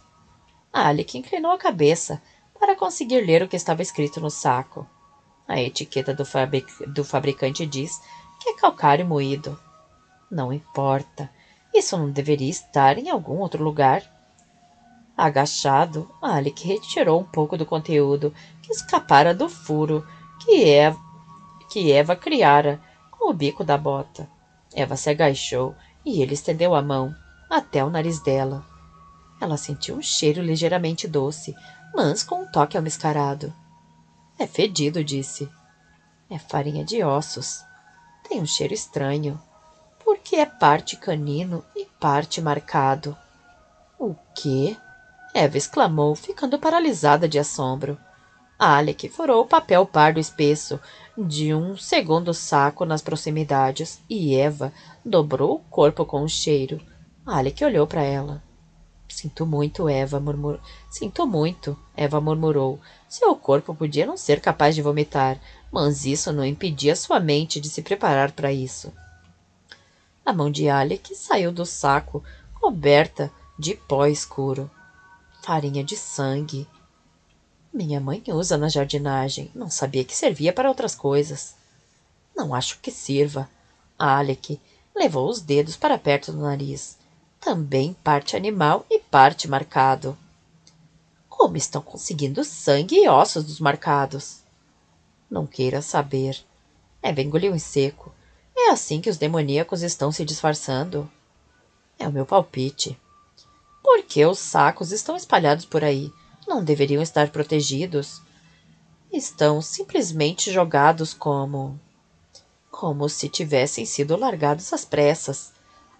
Alec inclinou a cabeça para conseguir ler o que estava escrito no saco. A etiqueta do fabricante diz que é calcário moído. Não importa. Isso não deveria estar em algum outro lugar. Agachado, Alec retirou um pouco do conteúdo que escapara do furo que Eva criara com o bico da bota. Eva se agachou e ele estendeu a mão até o nariz dela. Ela sentiu um cheiro ligeiramente doce, mas com um toque almiscarado. — É fedido, disse. — É farinha de ossos. Tem um cheiro estranho, porque é parte canino e parte marcado. — O quê? Eva exclamou, ficando paralisada de assombro. Alec furou o papel pardo espesso de um segundo saco nas proximidades e Eva dobrou o corpo com o cheiro. Alec olhou para ela. — Sinto muito, Eva murmurou. — Sinto muito, Eva murmurou. Seu corpo podia não ser capaz de vomitar, mas isso não impedia sua mente de se preparar para isso. A mão de Alec saiu do saco, coberta de pó escuro. Farinha de sangue. Minha mãe usa na jardinagem. Não sabia que servia para outras coisas. Não acho que sirva. Alec levou os dedos para perto do nariz. Também parte animal e parte marcado. Como estão conseguindo sangue e ossos dos marcados? Não queira saber. Eva engoliu em seco. É assim que os demoníacos estão se disfarçando. É o meu palpite. Por que os sacos estão espalhados por aí? Não deveriam estar protegidos. Estão simplesmente jogados como se tivessem sido largados às pressas.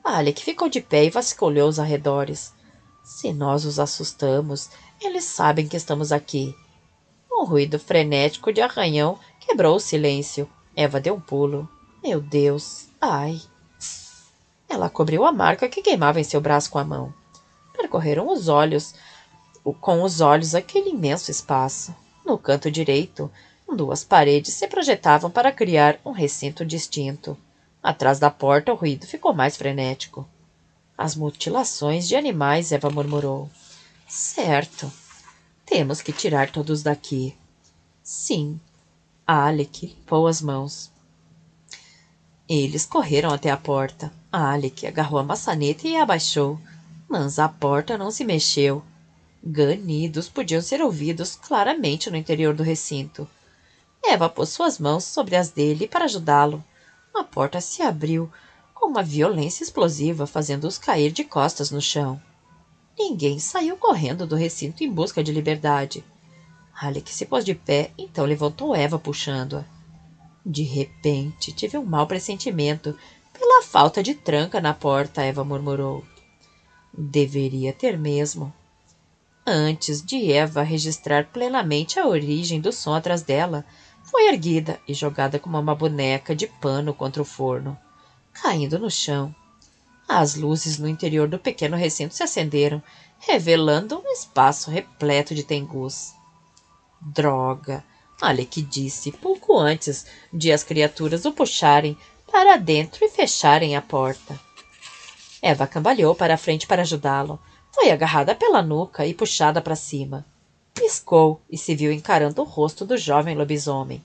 Alec ficou de pé e vasculhou os arredores. Se nós os assustamos, eles sabem que estamos aqui. Um ruído frenético de arranhão quebrou o silêncio. Eva deu um pulo. Meu Deus! Ai! Ela cobriu a marca que queimava em seu braço com a mão. Percorreram com os olhos aquele imenso espaço. No canto direito, duas paredes se projetavam para criar um recinto distinto. Atrás da porta, o ruído ficou mais frenético. As mutilações de animais, Eva murmurou. Certo. Temos que tirar todos daqui. Sim. Alec limpou as mãos. Eles correram até a porta. Alec agarrou a maçaneta e a abaixou. Mas a porta não se mexeu. Ganidos podiam ser ouvidos claramente no interior do recinto. Eva pôs suas mãos sobre as dele para ajudá-lo. A porta se abriu com uma violência explosiva, fazendo-os cair de costas no chão. Ninguém saiu correndo do recinto em busca de liberdade. Alec se pôs de pé, então levantou Eva puxando-a. De repente, tive um mau pressentimento. Pela falta de tranca na porta, Eva murmurou. Deveria ter mesmo. Antes de Eva registrar plenamente a origem do som atrás dela, foi erguida e jogada como uma boneca de pano contra o forno, caindo no chão. As luzes no interior do pequeno recinto se acenderam, revelando um espaço repleto de tengus. Droga! Alec disse, pouco antes de as criaturas o puxarem para dentro e fecharem a porta. Eva cambaleou para a frente para ajudá-lo. Foi agarrada pela nuca e puxada para cima. Piscou e se viu encarando o rosto do jovem lobisomem.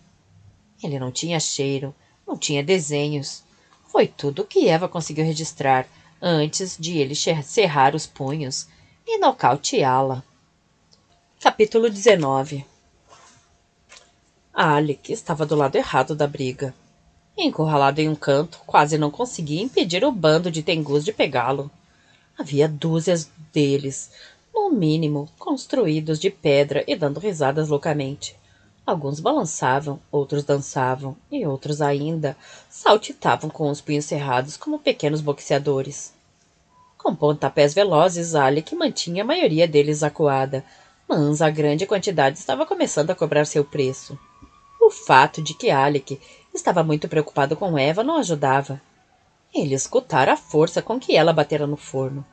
Ele não tinha cheiro, não tinha desenhos. Foi tudo o que Eva conseguiu registrar antes de ele cerrar os punhos e nocauteá-la. Capítulo 19. Alec estava do lado errado da briga. Encurralado em um canto, quase não conseguia impedir o bando de tengus de pegá-lo. Havia dúzias deles, no mínimo, construídos de pedra e dando risadas loucamente. Alguns balançavam, outros dançavam, e outros ainda saltitavam com os punhos cerrados como pequenos boxeadores. Com pontapés velozes, Alec mantinha a maioria deles acuada, mas a grande quantidade estava começando a cobrar seu preço. O fato de que Alec estava muito preocupado com Eva não ajudava. Ele escutara a força com que ela batera no forno.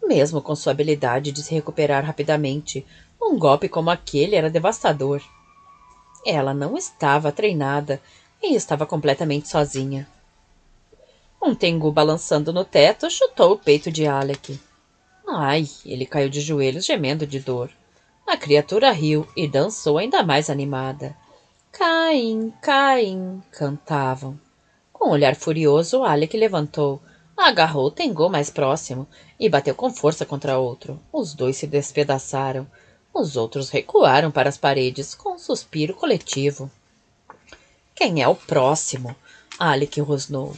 Mesmo com sua habilidade de se recuperar rapidamente, um golpe como aquele era devastador. Ela não estava treinada e estava completamente sozinha. Um tengu balançando no teto chutou o peito de Alec. Ai, ele caiu de joelhos gemendo de dor. A criatura riu e dançou ainda mais animada. Caim, Caim, cantavam. Com um olhar furioso, Alec levantou, agarrou o tengu mais próximo e bateu com força contra outro. Os dois se despedaçaram. Os outros recuaram para as paredes com um suspiro coletivo. Quem é o próximo? Alec rosnou.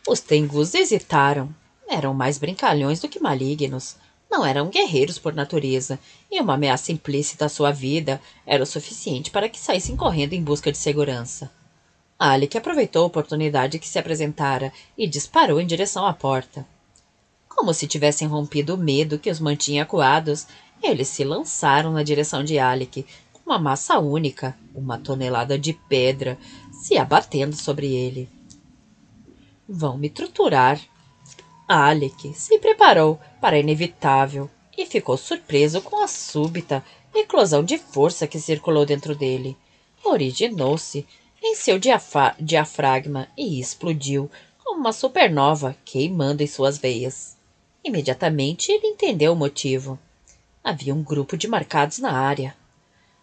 Os tengus hesitaram. Eram mais brincalhões do que malignos. Não eram guerreiros por natureza, e uma ameaça implícita à sua vida era o suficiente para que saíssem correndo em busca de segurança. Alec aproveitou a oportunidade que se apresentara e disparou em direção à porta. Como se tivessem rompido o medo que os mantinha acuados, eles se lançaram na direção de Alec, com uma massa única, uma tonelada de pedra, se abatendo sobre ele. Vão me torturar. Alec se preparou para a inevitável e ficou surpreso com a súbita eclosão de força que circulou dentro dele. Originou-se em seu diafragma e explodiu como uma supernova queimando em suas veias. Imediatamente ele entendeu o motivo. Havia um grupo de marcados na área.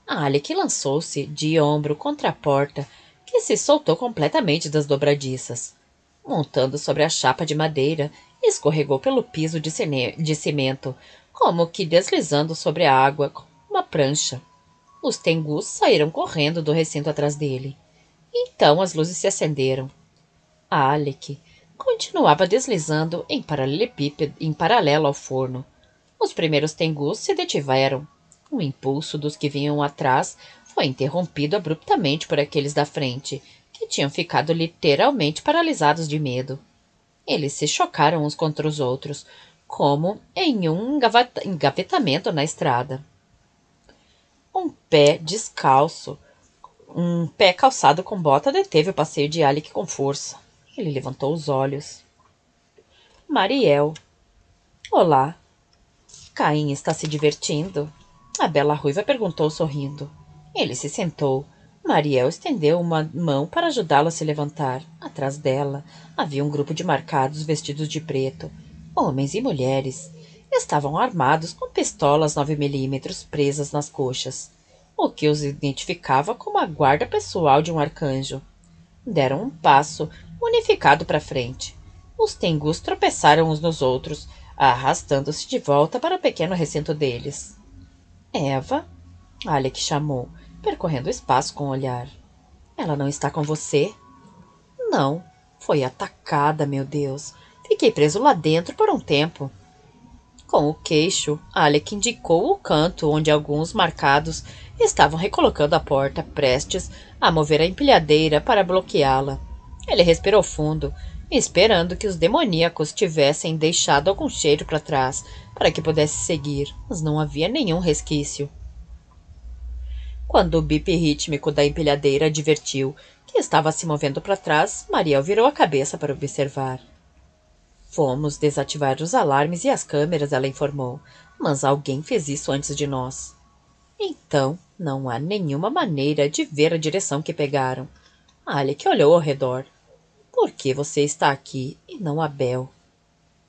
Alec lançou-se de ombro contra a porta, que se soltou completamente das dobradiças. Montando sobre a chapa de madeira, escorregou pelo piso de cimento, como que deslizando sobre a água com uma prancha. Os tengus saíram correndo do recinto atrás dele. Então as luzes se acenderam. Alec continuava deslizando em paralelo ao forno. Os primeiros tengus se detiveram. O impulso dos que vinham atrás foi interrompido abruptamente por aqueles da frente, que tinham ficado literalmente paralisados de medo. Eles se chocaram uns contra os outros, como em um engavetamento na estrada. Um pé calçado com bota deteve o passeio de Alec com força. Ele levantou os olhos. Mariel. Olá. Caim está se divertindo? A bela ruiva perguntou sorrindo. Ele se sentou. Mariel estendeu uma mão para ajudá-lo a se levantar. Atrás dela havia um grupo de marcados vestidos de preto. Homens e mulheres. Estavam armados com pistolas 9mm presas nas coxas, o que os identificava como a guarda pessoal de um arcanjo. Deram um passo, unificado para frente. Os tengus tropeçaram uns nos outros, arrastando-se de volta para o pequeno recinto deles. Eva? Alec chamou, percorrendo o espaço com o olhar. Ela não está com você? Não. Foi atacada, meu Deus. Fiquei preso lá dentro por um tempo. Com o queixo, Alec indicou o canto onde alguns marcados estavam recolocando a porta, prestes a mover a empilhadeira para bloqueá-la. Ele respirou fundo, esperando que os demoníacos tivessem deixado algum cheiro para trás para que pudesse seguir, mas não havia nenhum resquício. Quando o bip rítmico da empilhadeira advertiu que estava se movendo para trás, Mariel virou a cabeça para observar. Fomos desativar os alarmes e as câmeras, ela informou, mas alguém fez isso antes de nós. Então, não há nenhuma maneira de ver a direção que pegaram. Alec olhou ao redor. Por que você está aqui e não Abel?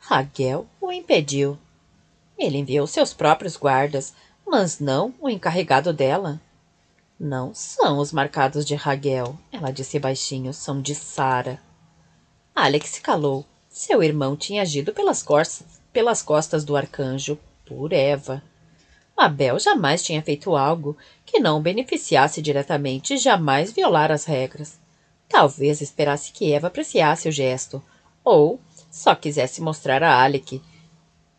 Raguel o impediu. Ele enviou seus próprios guardas, mas não o encarregado dela. Não são os marcados de Raguel, ela disse baixinho, são de Sara. Alex se calou. Seu irmão tinha agido pelas costas do arcanjo, por Eva. Abel jamais tinha feito algo que não o beneficiasse diretamente e jamais violara as regras. Talvez esperasse que Eva apreciasse o gesto, ou só quisesse mostrar a Alec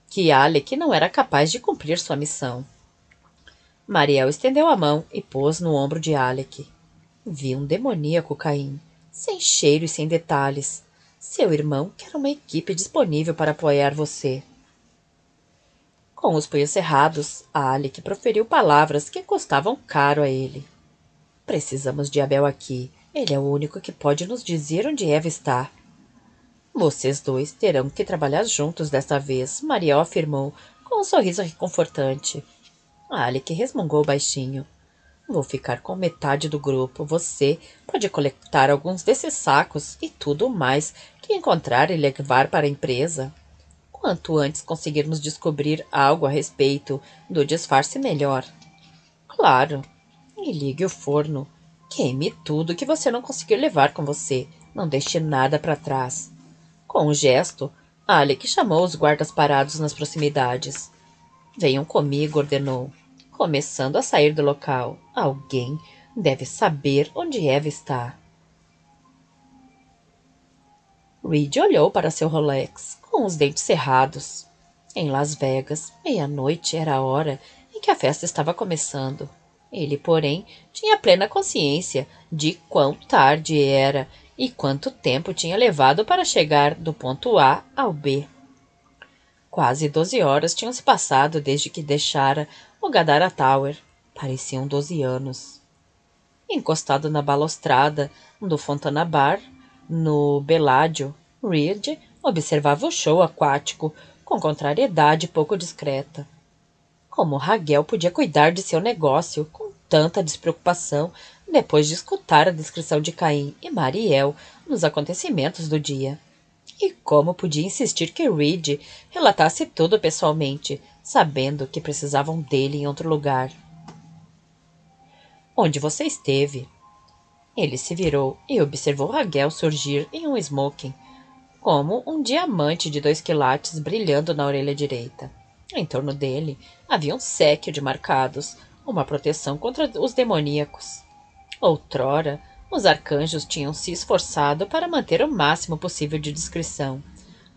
que Alec não era capaz de cumprir sua missão. Mariel estendeu a mão e pôs no ombro de Alec. Vi um demoníaco, Caim, sem cheiro e sem detalhes. Seu irmão quer uma equipe disponível para apoiar você. Com os punhos cerrados, Alec proferiu palavras que custavam caro a ele. Precisamos de Abel aqui. Ele é o único que pode nos dizer onde Eva está. Vocês dois terão que trabalhar juntos desta vez, Mariel afirmou, com um sorriso reconfortante. Alec resmungou baixinho. Vou ficar com metade do grupo. Você pode coletar alguns desses sacos e tudo mais que encontrar e levar para a empresa. Quanto antes conseguirmos descobrir algo a respeito do disfarce, melhor. Claro. E ligue o forno. Queime tudo que você não conseguir levar com você. Não deixe nada para trás. Com um gesto, Alec chamou os guardas parados nas proximidades. Venham comigo, ordenou, começando a sair do local. Alguém deve saber onde Eva está. Reed olhou para seu Rolex, com os dentes cerrados. Em Las Vegas, meia-noite era a hora em que a festa estava começando. Ele, porém, tinha plena consciência de quão tarde era e quanto tempo tinha levado para chegar do ponto A ao B. Quase 12 horas tinham se passado desde que deixara o Gadara Tower. Pareciam 12 anos. Encostado na balustrada do Fontana Bar, no Bellagio, Reed observava o show aquático com contrariedade pouco discreta. Como Raguel podia cuidar de seu negócio com tanta despreocupação depois de escutar a descrição de Caim e Mariel nos acontecimentos do dia? E como podia insistir que Reed relatasse tudo pessoalmente, sabendo que precisavam dele em outro lugar? Onde você esteve? Ele se virou e observou Raguel surgir em um smoking, como um diamante de 2 quilates brilhando na orelha direita. Em torno dele havia um séquio de marcados, uma proteção contra os demoníacos. Outrora, os arcanjos tinham se esforçado para manter o máximo possível de discrição.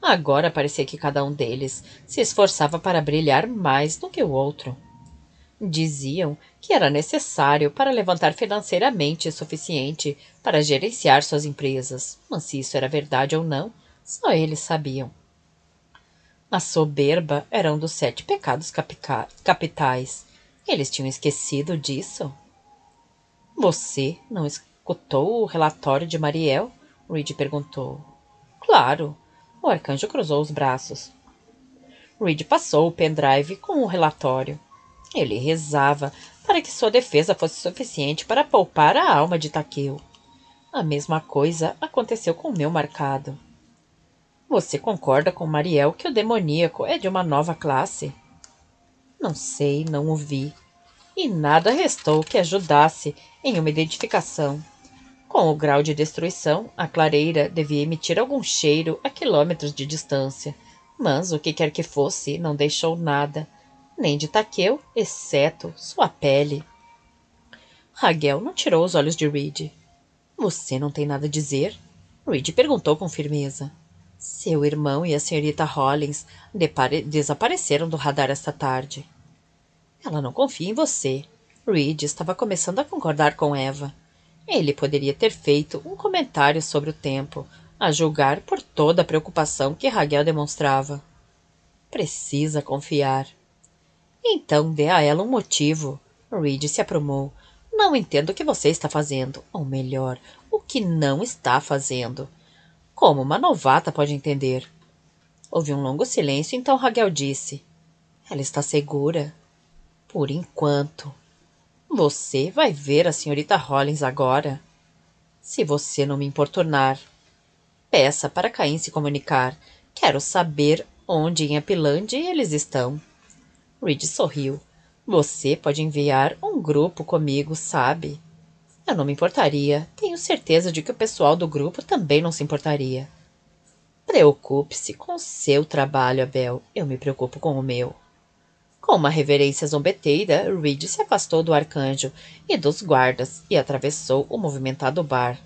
Agora parecia que cada um deles se esforçava para brilhar mais do que o outro. Diziam que era necessário para levantar financeiramente o suficiente para gerenciar suas empresas, mas se isso era verdade ou não, só eles sabiam. A soberba era um dos 7 pecados capitais. Eles tinham esquecido disso? Você não escutou o relatório de Mariel? Reed perguntou. Claro. O arcanjo cruzou os braços. Reed passou o pendrive com o relatório. Ele rezava para que sua defesa fosse suficiente para poupar a alma de Takeo. A mesma coisa aconteceu com o meu marcado. Você concorda com Mariel que o demoníaco é de uma nova classe? Não sei, não o vi. E nada restou que ajudasse em uma identificação. Com o grau de destruição, a clareira devia emitir algum cheiro a quilômetros de distância, mas o que quer que fosse não deixou nada, nem de Takeo, exceto sua pele. Raguel não tirou os olhos de Reed. Você não tem nada a dizer? Reed perguntou com firmeza. Seu irmão e a senhorita Hollins desapareceram do radar esta tarde. Ela não confia em você. Reed estava começando a concordar com Eva. Ele poderia ter feito um comentário sobre o tempo, a julgar por toda a preocupação que Raquel demonstrava. Precisa confiar. Então dê a ela um motivo. Reed se aprumou. Não entendo o que você está fazendo. Ou melhor, o que não está fazendo. Como uma novata pode entender? Houve um longo silêncio, então Raquel disse. Ela está segura. Por enquanto. Você vai ver a senhorita Hollins agora. Se você não me importunar. Peça para Caim se comunicar. Quero saber onde em Apilândia eles estão. Reed sorriu. Você pode enviar um grupo comigo, sabe? Eu não me importaria. Tenho certeza de que o pessoal do grupo também não se importaria. Preocupe-se com o seu trabalho, Abel. Eu me preocupo com o meu. Com uma reverência zombeteira, Reed se afastou do arcanjo e dos guardas e atravessou o movimentado bar.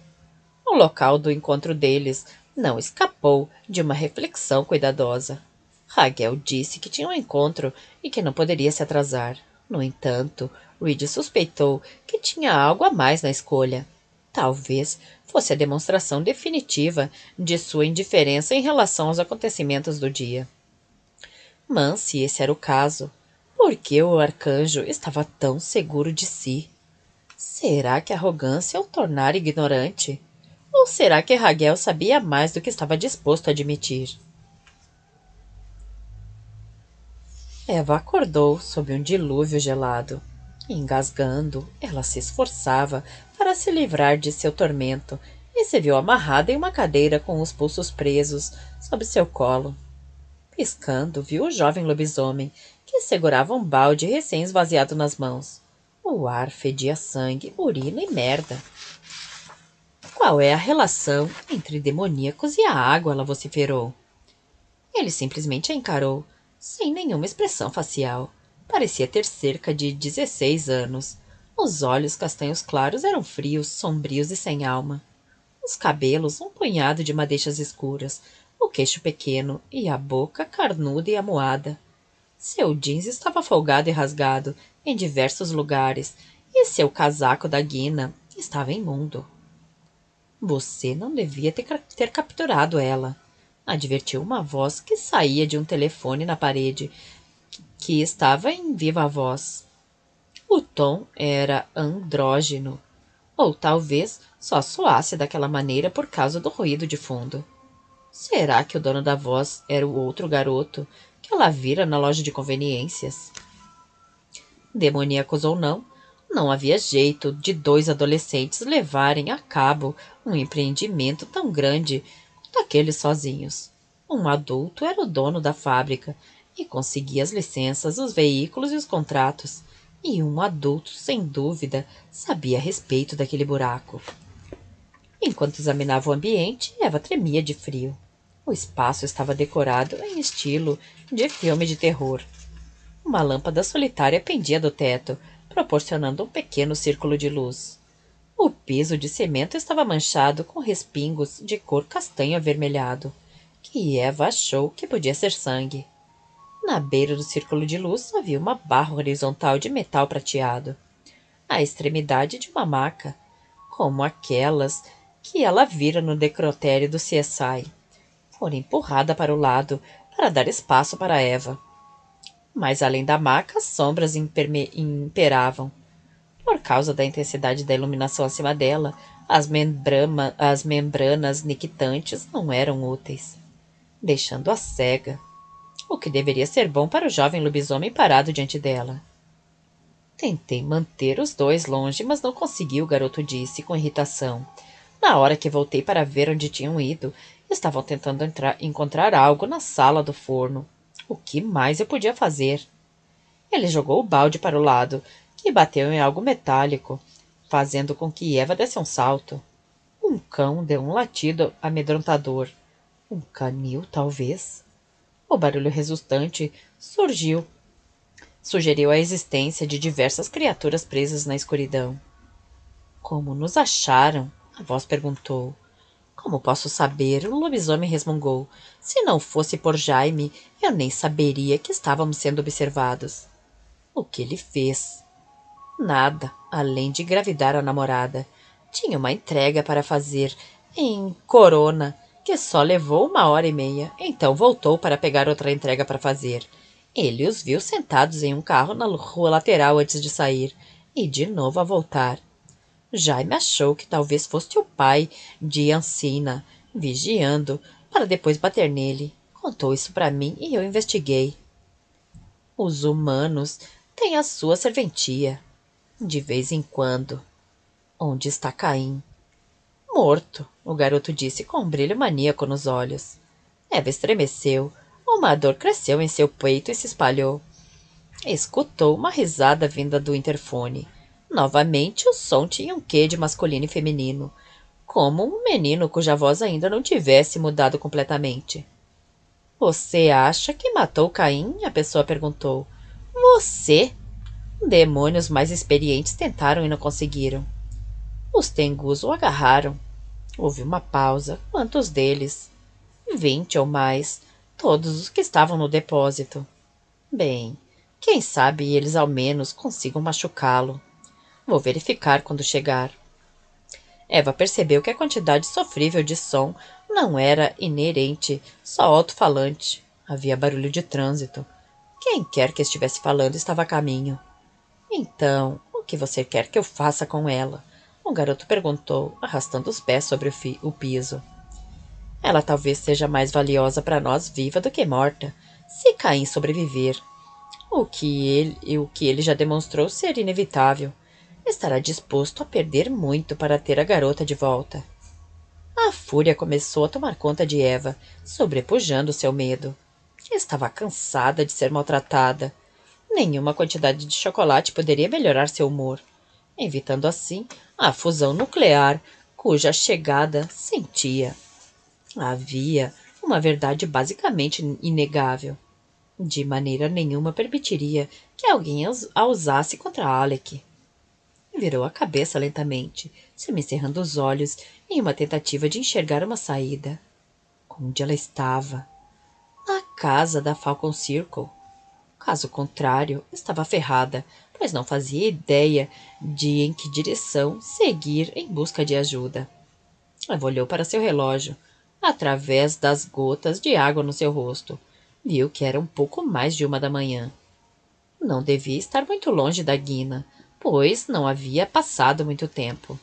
O local do encontro deles não escapou de uma reflexão cuidadosa. Raquel disse que tinha um encontro e que não poderia se atrasar. No entanto, Reed suspeitou que tinha algo a mais na escolha. Talvez fosse a demonstração definitiva de sua indiferença em relação aos acontecimentos do dia. Mas, se esse era o caso, por que o arcanjo estava tão seguro de si? Será que a arrogância o tornara ignorante? Ou será que Raquel sabia mais do que estava disposto a admitir? Eva acordou sob um dilúvio gelado. Engasgando, ela se esforçava para se livrar de seu tormento e se viu amarrada em uma cadeira com os pulsos presos sob seu colo. Piscando, viu o jovem lobisomem, que segurava um balde recém-esvaziado nas mãos. O ar fedia sangue, urina e merda. Qual é a relação entre demoníacos e a água? Ela vociferou. Ele simplesmente a encarou, sem nenhuma expressão facial. Parecia ter cerca de 16 anos. Os olhos castanhos claros eram frios, sombrios e sem alma. Os cabelos, um punhado de madeixas escuras, o queixo pequeno e a boca carnuda e amuada. Seu jeans estava folgado e rasgado em diversos lugares, e seu casaco da guina estava imundo. Você não devia ter capturado ela, advertiu uma voz que saía de um telefone na parede, que estava em viva voz. O tom era andrógeno, ou talvez só soasse daquela maneira por causa do ruído de fundo. Será que o dono da voz era o outro garoto que ela vira na loja de conveniências? Demoníacos ou não, não havia jeito de dois adolescentes levarem a cabo um empreendimento tão grande daqueles sozinhos. Um adulto era o dono da fábrica e conseguia as licenças, os veículos e os contratos. E um adulto, sem dúvida, sabia a respeito daquele buraco. Enquanto examinava o ambiente, Eva tremia de frio. O espaço estava decorado em estilo de filme de terror. Uma lâmpada solitária pendia do teto, proporcionando um pequeno círculo de luz. O piso de cimento estava manchado com respingos de cor castanho avermelhado, que Eva achou que podia ser sangue. Na beira do círculo de luz havia uma barra horizontal de metal prateado, à extremidade de uma maca, como aquelas que ela vira no necrotério do CSI. Fora empurrada para o lado para dar espaço para Eva. Mas além da maca, as sombras imperavam. Por causa da intensidade da iluminação acima dela, as membranas nictantes não eram úteis, deixando-a cega, o que deveria ser bom para o jovem lobisomem parado diante dela. Tentei manter os dois longe, mas não consegui, o garoto disse, com irritação. Na hora que voltei para ver onde tinham ido, estavam tentando encontrar algo na sala do forno. O que mais eu podia fazer? Ele jogou o balde para o lado, que bateu em algo metálico, fazendo com que Eva desse um salto. Um cão deu um latido amedrontador. Um canil, talvez? O barulho resultante sugeriu a existência de diversas criaturas presas na escuridão. Como nos acharam? A voz perguntou. Como posso saber? O lobisomem resmungou. Se não fosse por Jaime, eu nem saberia que estávamos sendo observados. O que ele fez? Nada, além de engravidar a namorada. Tinha uma entrega para fazer em Corona, que só levou 1 hora e meia. Então voltou para pegar outra entrega para fazer. Ele os viu sentados em um carro na rua lateral antes de sair, e de novo a voltar. Jaime achou que talvez fosse o pai de Ancina, vigiando, para depois bater nele. Contou isso para mim e eu investiguei. Os humanos têm a sua serventia. De vez em quando. Onde está Caim? Morto, o garoto disse com um brilho maníaco nos olhos. Eva estremeceu. Uma dor cresceu em seu peito e se espalhou. Escutou uma risada vinda do interfone. Novamente o som tinha um quê de masculino e feminino, como um menino cuja voz ainda não tivesse mudado completamente. Você acha que matou Caim? A pessoa perguntou. Você? Demônios mais experientes tentaram e não conseguiram. Os tengus o agarraram. Houve uma pausa. Quantos deles? 20 ou mais. Todos os que estavam no depósito. Bem, quem sabe eles ao menos consigam machucá-lo. Vou verificar quando chegar. Eva percebeu que a quantidade sofrível de som não era inerente, só alto-falante. Havia barulho de trânsito. Quem quer que estivesse falando estava a caminho. Então, o que você quer que eu faça com ela? O garoto perguntou, arrastando os pés sobre o piso. Ela talvez seja mais valiosa para nós viva do que morta, se Caim sobreviver. O que ele já demonstrou ser inevitável. Estará disposto a perder muito para ter a garota de volta. A fúria começou a tomar conta de Eva, sobrepujando seu medo. Estava cansada de ser maltratada. Nenhuma quantidade de chocolate poderia melhorar seu humor, evitando assim a fusão nuclear cuja chegada sentia. Havia uma verdade basicamente inegável. De maneira nenhuma permitiria que alguém a usasse contra Alec. Virou a cabeça lentamente, semicerrando os olhos em uma tentativa de enxergar uma saída. Onde ela estava? Na casa da Falcon Circle. Caso contrário, estava ferrada, pois não fazia ideia de em que direção seguir em busca de ajuda. Ela olhou para seu relógio, através das gotas de água no seu rosto. Viu que era um pouco mais de 1 da manhã. Não devia estar muito longe da Guina, pois não havia passado muito tempo.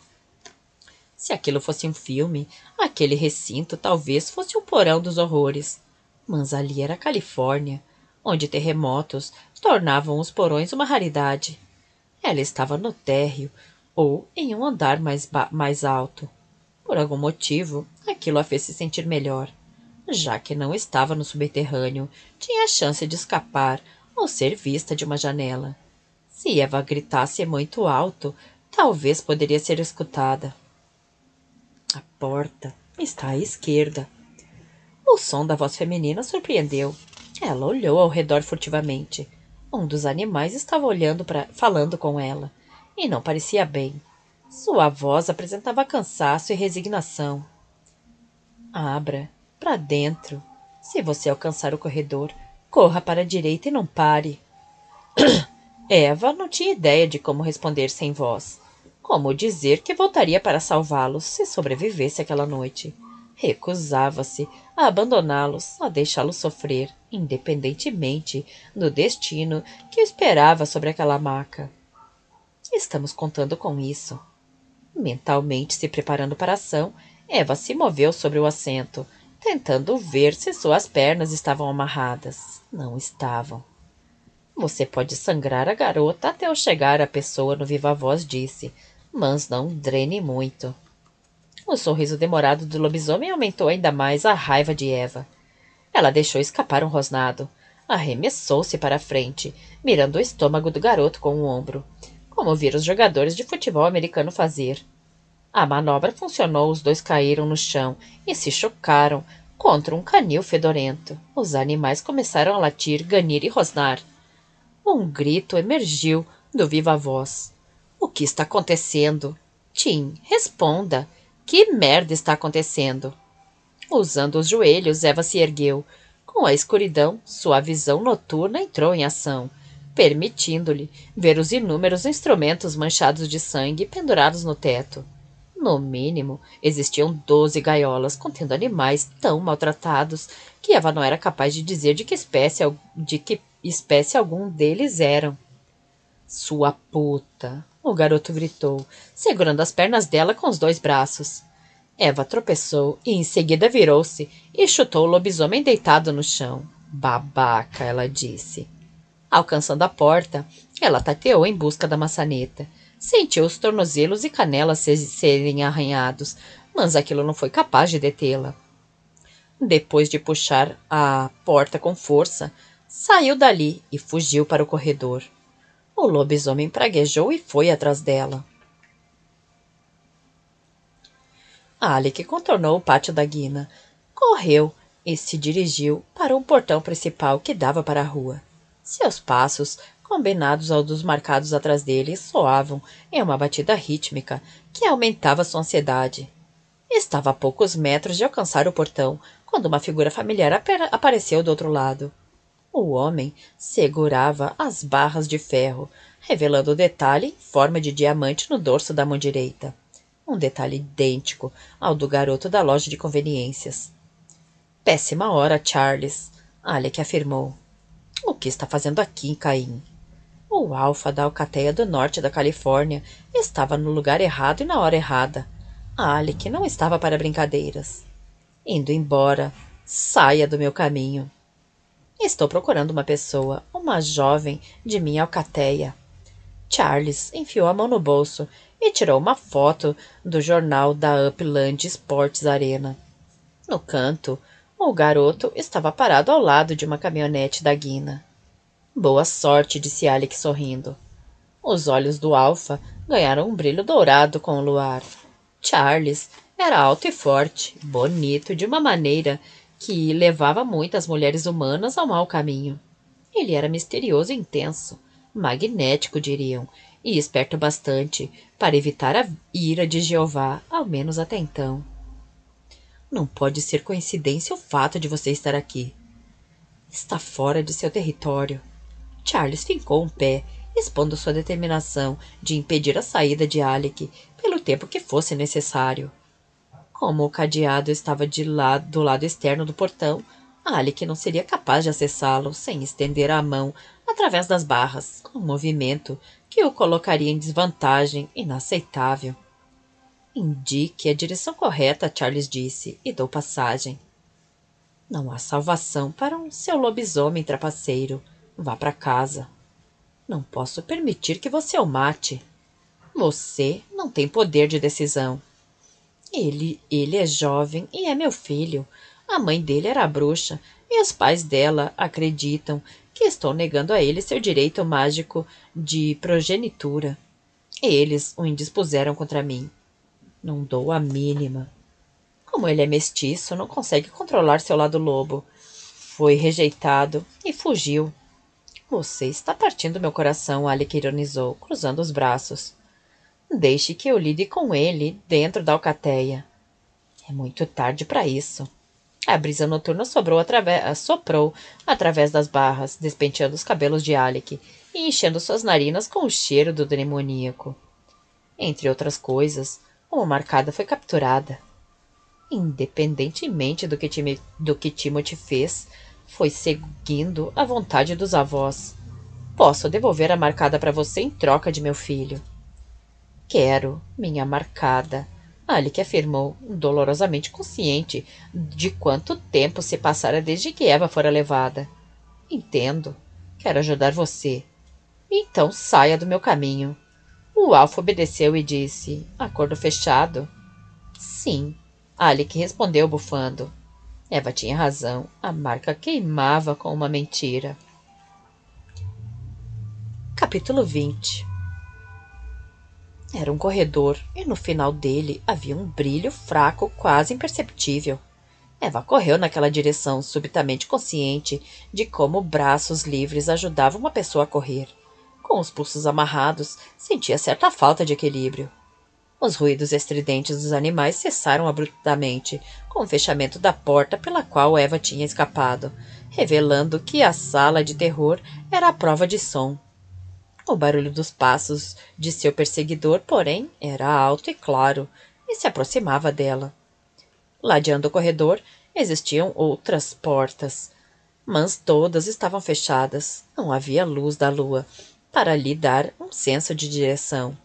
Se aquilo fosse um filme, aquele recinto talvez fosse o porão dos horrores. Mas ali era a Califórnia, onde terremotos tornavam os porões uma raridade. Ela estava no térreo ou em um andar mais alto. Por algum motivo, aquilo a fez se sentir melhor. Já que não estava no subterrâneo, tinha a chance de escapar ou ser vista de uma janela. Se Eva gritasse muito alto, talvez poderia ser escutada. A porta está à esquerda. O som da voz feminina surpreendeu. Ela olhou ao redor furtivamente. Um dos animais estava falando com ela, e não parecia bem. Sua voz apresentava cansaço e resignação. Abra, para dentro. Se você alcançar o corredor, corra para a direita e não pare. Eva não tinha ideia de como responder sem voz. Como dizer que voltaria para salvá-los se sobrevivesse aquela noite. Recusava-se a abandoná-los, a deixá-los sofrer, independentemente do destino que esperava sobre aquela maca. Estamos contando com isso. Mentalmente se preparando para a ação, Eva se moveu sobre o assento, tentando ver se suas pernas estavam amarradas. Não estavam. Você pode sangrar a garota até eu chegar, a pessoa no viva-voz disse, mas não drene muito. O sorriso demorado do lobisomem aumentou ainda mais a raiva de Eva. Ela deixou escapar um rosnado. Arremessou-se para a frente, mirando o estômago do garoto com o ombro, como vira os jogadores de futebol americano fazer. A manobra funcionou, os dois caíram no chão e se chocaram contra um canil fedorento. Os animais começaram a latir, ganir e rosnar. Um grito emergiu do viva-voz. O que está acontecendo? Tim, responda. Que merda está acontecendo? Usando os joelhos, Eva se ergueu. Com a escuridão, sua visão noturna entrou em ação, permitindo-lhe ver os inúmeros instrumentos manchados de sangue pendurados no teto. No mínimo, existiam 12 gaiolas contendo animais tão maltratados que Eva não era capaz de dizer de que espécie algum deles eram. Sua puta! O garoto gritou, segurando as pernas dela com os 2 braços. Eva tropeçou e em seguida virou-se e chutou o lobisomem deitado no chão. Babaca, ela disse. Alcançando a porta, ela tateou em busca da maçaneta. Sentiu os tornozelos e canelas serem arranhados, mas aquilo não foi capaz de detê-la. Depois de puxar a porta com força, saiu dali e fugiu para o corredor. O lobisomem praguejou e foi atrás dela. Alec contornou o pátio da Guina, correu e se dirigiu para um portão principal que dava para a rua. Seus passos, combinados aos dos marcados atrás dele, soavam em uma batida rítmica que aumentava sua ansiedade. Estava a poucos metros de alcançar o portão, quando uma figura familiar apareceu do outro lado. O homem segurava as barras de ferro, revelando o detalhe em forma de diamante no dorso da mão direita. Um detalhe idêntico ao do garoto da loja de conveniências. Péssima hora, Charles, Alec afirmou. O que está fazendo aqui, Caim? O alfa da alcateia do norte da Califórnia estava no lugar errado e na hora errada. Alec não estava para brincadeiras. Indo embora, saia do meu caminho. Estou procurando uma pessoa, uma jovem de minha alcateia. Charles enfiou a mão no bolso e tirou uma foto do jornal da Upland Sports Arena. No canto, o garoto estava parado ao lado de uma caminhonete da Guina. Boa sorte, disse Alec sorrindo. Os olhos do Alfa ganharam um brilho dourado com o luar. Charles era alto e forte, bonito de uma maneira que levava muitas mulheres humanas ao mau caminho. Ele era misterioso e intenso, magnético, diriam, e esperto bastante para evitar a ira de Jeová, ao menos até então. Não pode ser coincidência o fato de você estar aqui. Está fora de seu território. Charles fincou um pé, expondo sua determinação de impedir a saída de Alec pelo tempo que fosse necessário. Como o cadeado estava do lado externo do portão, Alec não seria capaz de acessá-lo sem estender a mão através das barras, um movimento que o colocaria em desvantagem inaceitável. Indique a direção correta, Charles disse, e dou passagem. Não há salvação para um seu lobisomem trapaceiro. Vá para casa. Não posso permitir que você o mate. Você não tem poder de decisão. Ele é jovem e é meu filho. A mãe dele era bruxa e os pais dela acreditam que estou negando a ele seu direito mágico de progenitura. Eles o indispuseram contra mim. Não dou a mínima. Como ele é mestiço, não consegue controlar seu lado lobo. Foi rejeitado e fugiu. Você está partindo meu coração, Alec ironizou, cruzando os braços. Deixe que eu lide com ele dentro da alcateia. É muito tarde para isso. A brisa noturna soprou através das barras, despenteando os cabelos de Alec e enchendo suas narinas com o cheiro do demoníaco. Entre outras coisas, uma marcada foi capturada. Independentemente do que Timothy fez, foi seguindo a vontade dos avós. Posso devolver a marcada para você em troca de meu filho. Quero minha marcada, Alec afirmou, dolorosamente consciente de quanto tempo se passara desde que Eva fora levada. Entendo. Quero ajudar você. Então saia do meu caminho. O Alfa obedeceu e disse, acordo fechado? Sim, Alec respondeu bufando. Eva tinha razão. A marca queimava com uma mentira. Capítulo 20. Era um corredor, e no final dele havia um brilho fraco, quase imperceptível. Eva correu naquela direção, subitamente consciente de como braços livres ajudavam uma pessoa a correr. Com os pulsos amarrados, sentia certa falta de equilíbrio. Os ruídos estridentes dos animais cessaram abruptamente com o fechamento da porta pela qual Eva tinha escapado, revelando que a sala de terror era a prova de som. O barulho dos passos de seu perseguidor, porém, era alto e claro, e se aproximava dela. Ladeando o corredor, existiam outras portas, mas todas estavam fechadas. Não havia luz da lua para lhe dar um senso de direção.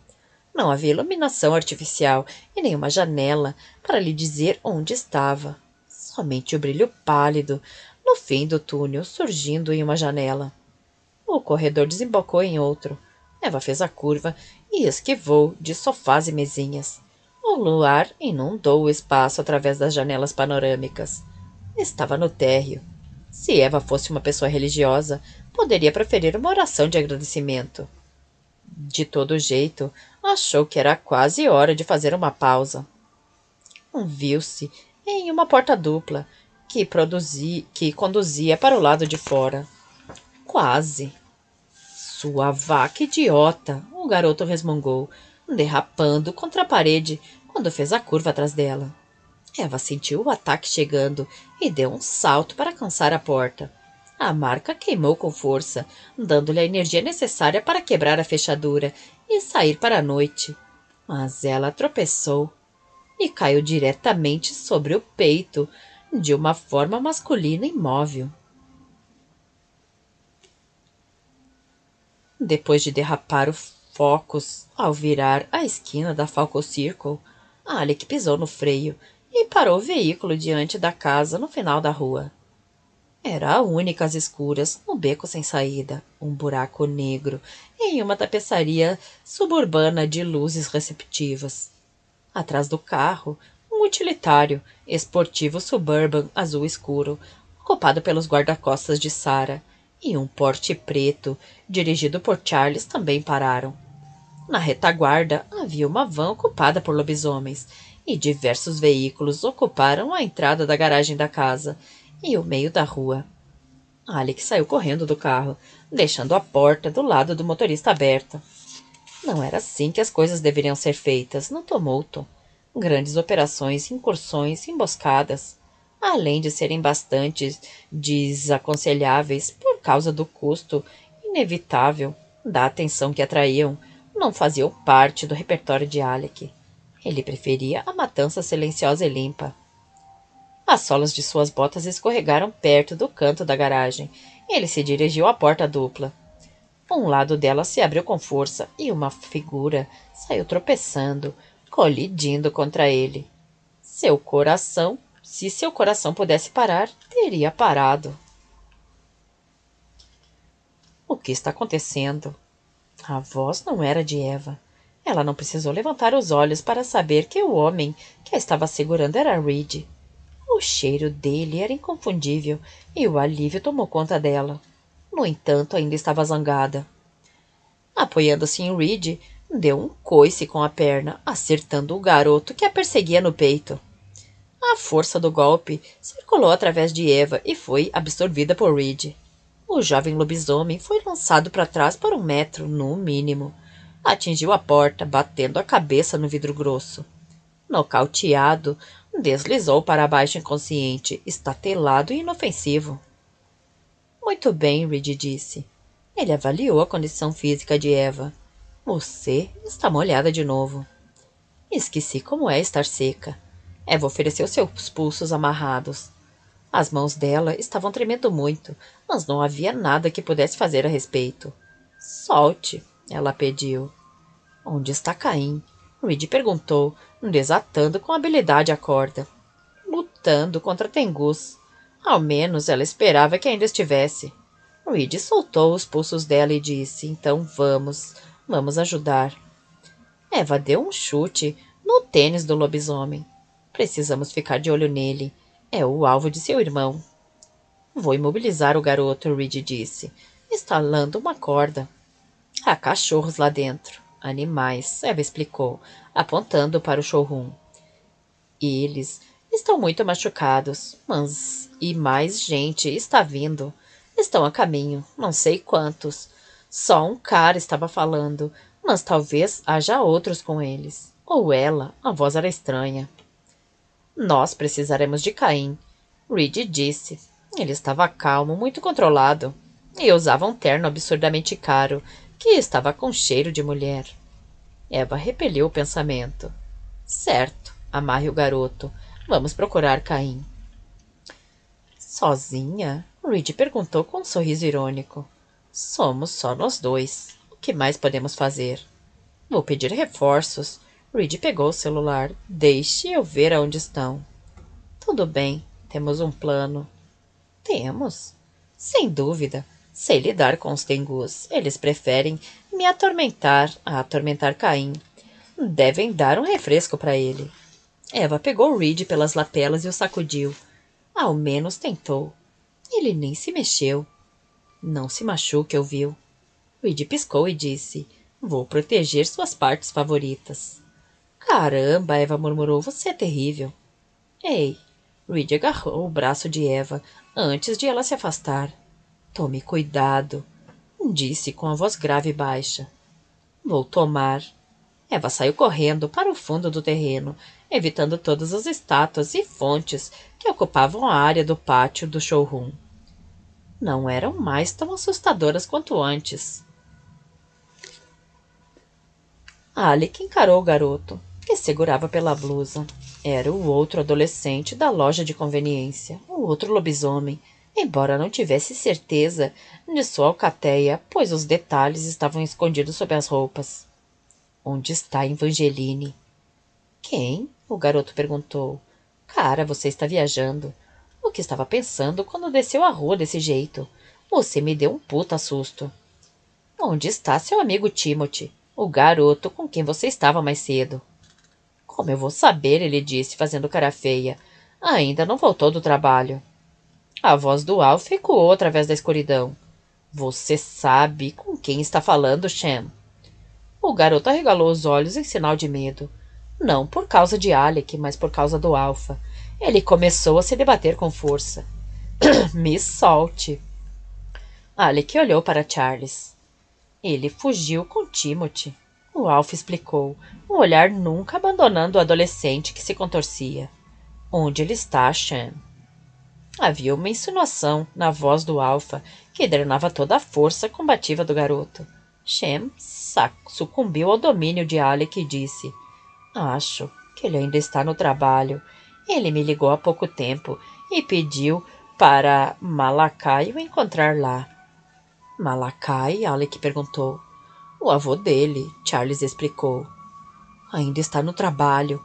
Não havia iluminação artificial e nenhuma janela para lhe dizer onde estava. Somente o brilho pálido no fim do túnel surgindo em uma janela. O corredor desembocou em outro. Eva fez a curva e esquivou de sofás e mesinhas. O luar inundou o espaço através das janelas panorâmicas. Estava no térreo. Se Eva fosse uma pessoa religiosa, poderia proferir uma oração de agradecimento. De todo jeito, achou que era quase hora de fazer uma pausa. Viu-se em uma porta dupla que conduzia para o lado de fora. Quase. Sua vaca idiota! O garoto resmungou, derrapando contra a parede quando fez a curva atrás dela. Eva sentiu o ataque chegando e deu um salto para alcançar a porta. A marca queimou com força, dando-lhe a energia necessária para quebrar a fechadura e sair para a noite. Mas ela tropeçou e caiu diretamente sobre o peito, de uma forma masculina imóvel. Depois de derrapar o Focus ao virar a esquina da Falco Circle, Alec pisou no freio e parou o veículo diante da casa no final da rua. Era a única às escuras, um beco sem saída, um buraco negro em uma tapeçaria suburbana de luzes receptivas. Atrás do carro, um utilitário, esportivo Suburban azul escuro, ocupado pelos guarda-costas de Sarah, e um Porsche preto, dirigido por Charles, também pararam. Na retaguarda havia uma van ocupada por lobisomens, e diversos veículos ocuparam a entrada da garagem da casa e o meio da rua. Alec saiu correndo do carro, deixando a porta do lado do motorista aberta. Não era assim que as coisas deveriam ser feitas, no tumulto. Grandes operações, incursões, emboscadas, além de serem bastante desaconselháveis por causa do custo inevitável da atenção que atraíam, não faziam parte do repertório de Alec. Ele preferia a matança silenciosa e limpa. As solas de suas botas escorregaram perto do canto da garagem. Ele se dirigiu à porta dupla. Um lado dela se abriu com força e uma figura saiu tropeçando, colidindo contra ele. Se seu coração pudesse parar, teria parado. O que está acontecendo? A voz não era de Eva. Ela não precisou levantar os olhos para saber que o homem que a estava segurando era Reed. O cheiro dele era inconfundível e o alívio tomou conta dela. No entanto, ainda estava zangada. Apoiando-se em Reed, deu um coice com a perna, acertando o garoto que a perseguia no peito. A força do golpe circulou através de Eva e foi absorvida por Reed. O jovem lobisomem foi lançado para trás por 1 metro, no mínimo. Atingiu a porta, batendo a cabeça no vidro grosso. Nocauteado, deslizou para baixo inconsciente, estatelado e inofensivo. Muito bem, Reed disse. Ele avaliou a condição física de Eva. Você está molhada de novo. Esqueci como é estar seca. Eva ofereceu seus pulsos amarrados. As mãos dela estavam tremendo muito, mas não havia nada que pudesse fazer a respeito. Solte, ela pediu. Onde está Caim? Reed perguntou, desatando com habilidade a corda. Lutando contra Tengus. Ao menos ela esperava que ainda estivesse. Reed soltou os pulsos dela e disse, então vamos ajudar. Eva deu um chute no tênis do lobisomem. Precisamos ficar de olho nele. É o alvo de seu irmão. Vou imobilizar o garoto, Reed disse, estalando uma corda. Há cachorros lá dentro. Animais, Eva explicou, apontando para o showroom. Eles estão muito machucados, mas mais gente está vindo. Estão a caminho, não sei quantos. Só um cara estava falando, mas talvez haja outros com eles. Ou ela, a voz era estranha. Nós precisaremos de Caim, Reed disse. Ele estava calmo, muito controlado, e usava um terno absurdamente caro, que estava com cheiro de mulher. Eva repeliu o pensamento. Certo, amarre o garoto. Vamos procurar Caim. Sozinha? Reed perguntou com um sorriso irônico. Somos só nós dois. O que mais podemos fazer? Vou pedir reforços. Reed pegou o celular. Deixe eu ver aonde estão. Tudo bem, temos um plano. Temos? Sem dúvida. Sei lidar com os tengus. Eles preferem me atormentar a atormentar Caim. Devem dar um refresco para ele. Eva pegou Reed pelas lapelas e o sacudiu. Ao menos tentou. Ele nem se mexeu. Não se machuque, ouviu? Reed piscou e disse, vou proteger suas partes favoritas. Caramba, Eva murmurou, você é terrível. Ei, Reed agarrou o braço de Eva antes de ela se afastar. Tome cuidado, disse com a voz grave e baixa. Vou tomar. Eva saiu correndo para o fundo do terreno, evitando todas as estátuas e fontes que ocupavam a área do pátio do showroom. Não eram mais tão assustadoras quanto antes. Alec encarou o garoto, que segurava pela blusa. Era o outro adolescente da loja de conveniência, o outro lobisomem, embora não tivesse certeza de sua alcateia, pois os detalhes estavam escondidos sob as roupas. Onde está Evangeline? Quem? O garoto perguntou. Cara, você está viajando. O que estava pensando quando desceu a rua desse jeito? Você me deu um puta susto. Onde está seu amigo Timothy, o garoto com quem você estava mais cedo? Como eu vou saber, ele disse, fazendo cara feia. Ainda não voltou do trabalho. A voz do Alf ecoou através da escuridão. Você sabe com quem está falando, Shem? O garoto arregalou os olhos em sinal de medo. Não por causa de Alec, mas por causa do Alfa. Ele começou a se debater com força. Me solte. Alec olhou para Charles. Ele fugiu com Timothy. O Alfa explicou, um olhar nunca abandonando o adolescente que se contorcia. Onde ele está, Shem? Havia uma insinuação na voz do Alfa que drenava toda a força combativa do garoto. Shem sucumbiu ao domínio de Alec e disse, acho que ele ainda está no trabalho. Ele me ligou há pouco tempo e pediu para Malakai o encontrar lá. Malakai? Alec perguntou. O avô dele, Charles explicou. Ainda está no trabalho.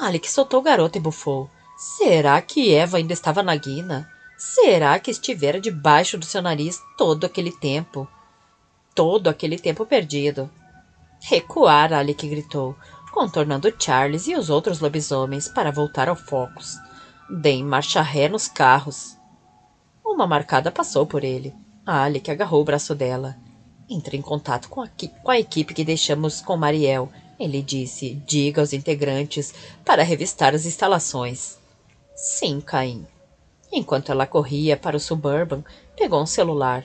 Alec soltou o garoto e bufou. Será que Eva ainda estava na guina? Será que estivera debaixo do seu nariz todo aquele tempo? Todo aquele tempo perdido. Recuar, Alec gritou, contornando Charles e os outros lobisomens para voltar ao Focus. Deem marcha ré nos carros. Uma marcada passou por ele. Alec agarrou o braço dela. Entre em contato com a equipe que deixamos com Mariel, ele disse. Diga aos integrantes para revistar as instalações. Sim, Caim. Enquanto ela corria para o Suburban, pegou um celular.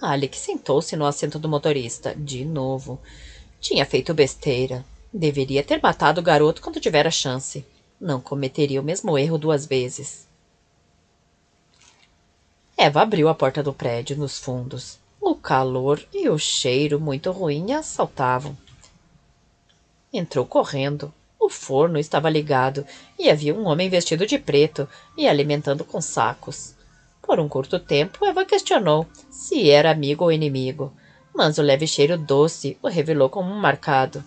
Alec sentou-se no assento do motorista. De novo. Tinha feito besteira. Deveria ter matado o garoto quando tivera chance. Não cometeria o mesmo erro 2 vezes. Eva abriu a porta do prédio nos fundos. O calor e o cheiro muito ruim a assaltavam. Entrou correndo. O forno estava ligado e havia um homem vestido de preto e alimentando com sacos. Por um curto tempo, Eva questionou se era amigo ou inimigo, mas o leve cheiro doce o revelou como um marcado.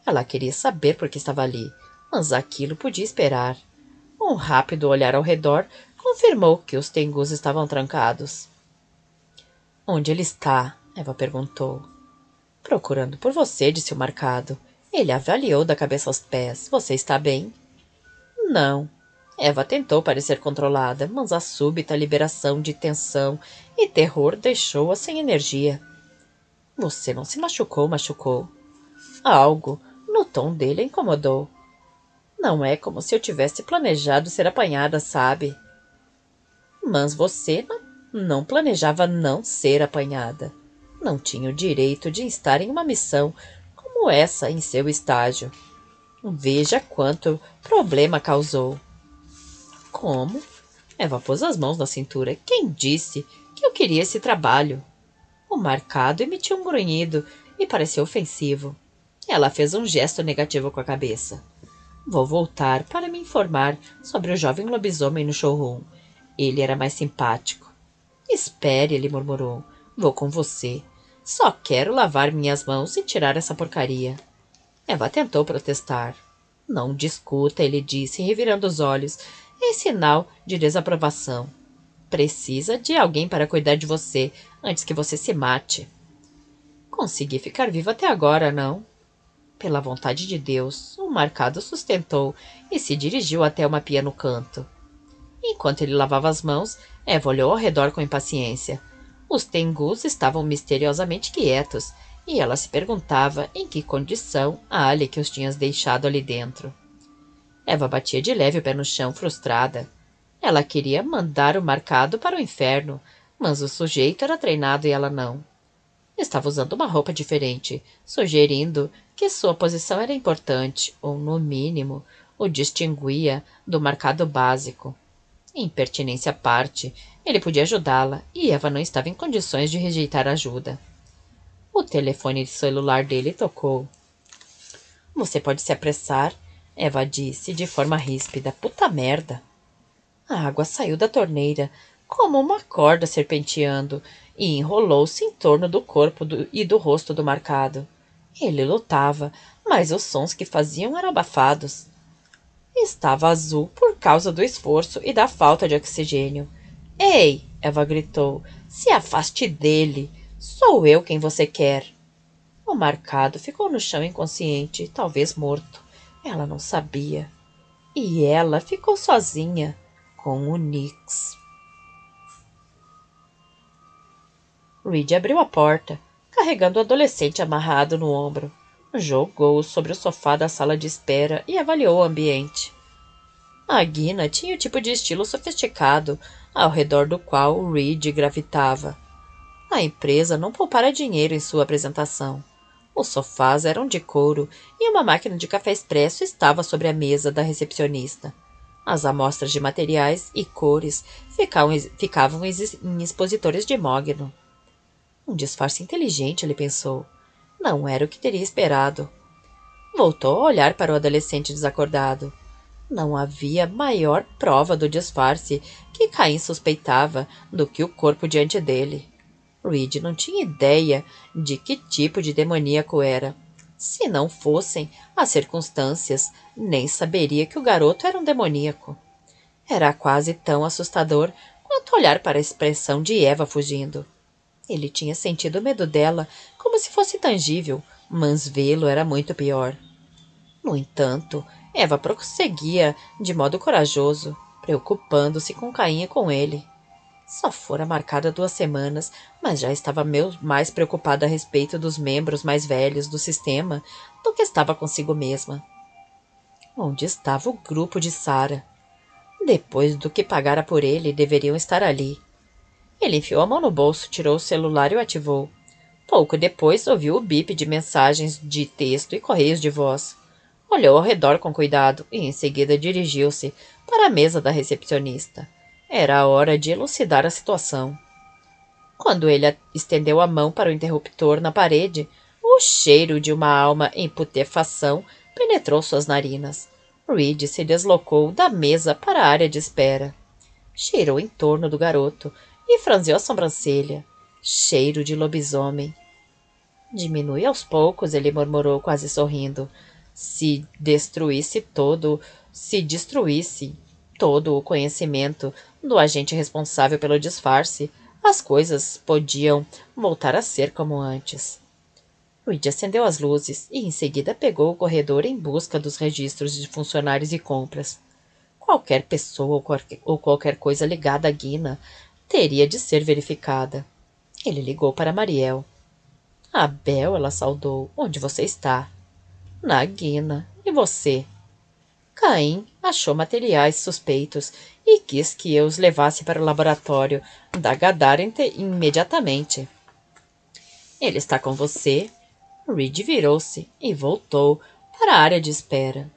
Ela queria saber por que estava ali, mas aquilo podia esperar. Um rápido olhar ao redor confirmou que os tengus estavam trancados. Onde ele está? Eva perguntou. Procurando por você, disse o marcado. Ele avaliou da cabeça aos pés. Você está bem? Não. Eva tentou parecer controlada, mas a súbita liberação de tensão e terror deixou-a sem energia. Você não se machucou, machucou? Algo no tom dele a incomodou. Não é como se eu tivesse planejado ser apanhada, sabe? Mas você não planejava não ser apanhada. Não tinha o direito de estar em uma missão como essa em seu estágio. Veja quanto problema causou. Como? Eva pôs as mãos na cintura. Quem disse que eu queria esse trabalho? O marcado emitiu um grunhido e pareceu ofensivo. Ela fez um gesto negativo com a cabeça. Vou voltar para me informar sobre o jovem lobisomem no showroom. Ele era mais simpático. Espere, ele murmurou. Vou com você. Só quero lavar minhas mãos e tirar essa porcaria. Eva tentou protestar. Não discuta, ele disse, revirando os olhos, em sinal de desaprovação. Precisa de alguém para cuidar de você antes que você se mate. Consegui ficar vivo até agora, não? Pela vontade de Deus, o marcado sustentou e se dirigiu até uma pia no canto. Enquanto ele lavava as mãos, Eva olhou ao redor com impaciência. Os tengus estavam misteriosamente quietos, e ela se perguntava em que condição que os tinha deixado ali dentro. Eva batia de leve o pé no chão, frustrada. Ela queria mandar o marcado para o inferno, mas o sujeito era treinado e ela não. Estava usando uma roupa diferente, sugerindo que sua posição era importante, ou, no mínimo, o distinguia do marcado básico. Impertinência à parte, ele podia ajudá-la, e Eva não estava em condições de rejeitar ajuda. O telefone celular dele tocou. Você pode se apressar? Eva disse, de forma ríspida. Puta merda! A água saiu da torneira, como uma corda serpenteando, e enrolou-se em torno do corpo e do rosto do marcado. Ele lutava, mas os sons que faziam eram abafados. Estava azul por causa do esforço e da falta de oxigênio. Ei! Eva gritou. Se afaste dele! Sou eu quem você quer! O marcado ficou no chão inconsciente, talvez morto. Ela não sabia. E ela ficou sozinha com o Nix. Reed abriu a porta, carregando o adolescente amarrado no ombro. Jogou-o sobre o sofá da sala de espera e avaliou o ambiente. A Guina tinha o tipo de estilo sofisticado ao redor do qual Reed gravitava. A empresa não poupara dinheiro em sua apresentação. Os sofás eram de couro e uma máquina de café expresso estava sobre a mesa da recepcionista. As amostras de materiais e cores ficavam em expositores de mogno. Um disfarce inteligente, ele pensou. Não era o que teria esperado. Voltou a olhar para o adolescente desacordado. Não havia maior prova do disfarce que Caim suspeitava do que o corpo diante dele. Reed não tinha ideia de que tipo de demoníaco era. Se não fossem as circunstâncias, nem saberia que o garoto era um demoníaco. Era quase tão assustador quanto olhar para a expressão de Eva fugindo. Ele tinha sentido medo dela como se fosse tangível, mas vê-lo era muito pior. No entanto, Eva prosseguia de modo corajoso, preocupando-se com Caim e com ele. Só fora marcada 2 semanas, mas já estava mais preocupada a respeito dos membros mais velhos do sistema do que estava consigo mesma. Onde estava o grupo de Sarah? Depois do que pagara por ele, deveriam estar ali. Ele enfiou a mão no bolso, tirou o celular e o ativou. Pouco depois, ouviu o bip de mensagens de texto e correios de voz. Olhou ao redor com cuidado e, em seguida, dirigiu-se para a mesa da recepcionista. Era a hora de elucidar a situação. Quando ele estendeu a mão para o interruptor na parede, o cheiro de uma alma em putrefação penetrou suas narinas. Reed se deslocou da mesa para a área de espera. Cheirou em torno do garoto e franziu a sobrancelha. Cheiro de lobisomem. Diminui aos poucos, ele murmurou, quase sorrindo. Se destruísse todo o conhecimento do agente responsável pelo disfarce, as coisas podiam voltar a ser como antes. Reed acendeu as luzes e, em seguida, pegou o corredor em busca dos registros de funcionários e compras. Qualquer pessoa ou qualquer coisa ligada à Guina teria de ser verificada. Ele ligou para Mariel. Abel, ela saudou. Onde você está? Na Guina. E você? Caim achou materiais suspeitos e quis que eu os levasse para o laboratório da Gadar imediatamente. Ele está com você? Reed virou-se e voltou para a área de espera.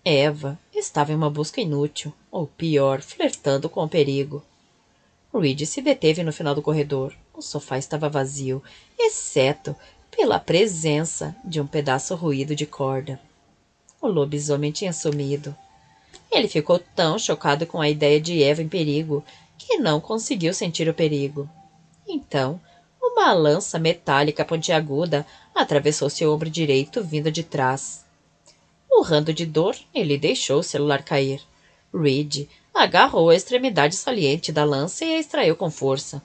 Eva estava em uma busca inútil, ou pior, flertando com o perigo. Reed se deteve no final do corredor. O sofá estava vazio, exceto pela presença de um pedaço ruído de corda. O lobisomem tinha sumido. Ele ficou tão chocado com a ideia de Eva em perigo que não conseguiu sentir o perigo. Então, uma lança metálica pontiaguda atravessou seu ombro direito vindo de trás. Urrando de dor, ele deixou o celular cair. Reed agarrou a extremidade saliente da lança e a extraiu com força.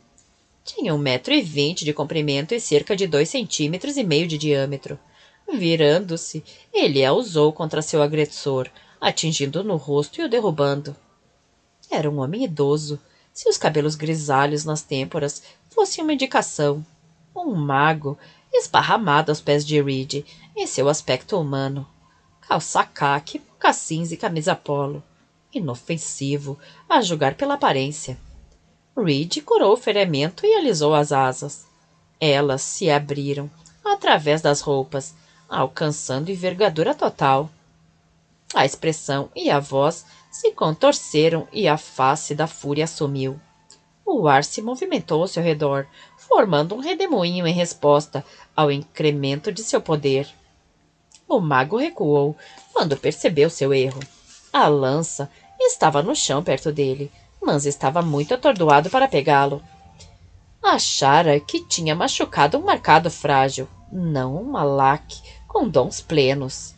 Tinha 1,20 m de comprimento e cerca de 2,5 cm de diâmetro. Virando-se, ele a usou contra seu agressor, atingindo-o no rosto e o derrubando. Era um homem idoso, se os cabelos grisalhos nas têmporas fossem uma indicação. Um mago, esparramado aos pés de Reed, em seu aspecto humano. Calça caque, mocassins e camisa polo. Inofensivo, a julgar pela aparência. Reed curou o ferimento e alisou as asas. Elas se abriram, através das roupas, alcançando envergadura total. A expressão e a voz se contorceram e a face da fúria sumiu. O ar se movimentou ao seu redor, formando um redemoinho em resposta ao incremento de seu poder. O mago recuou quando percebeu seu erro. A lança estava no chão perto dele, mas estava muito atordoado para pegá-lo. Achara que tinha machucado um marcado frágil, não um malaque com dons plenos.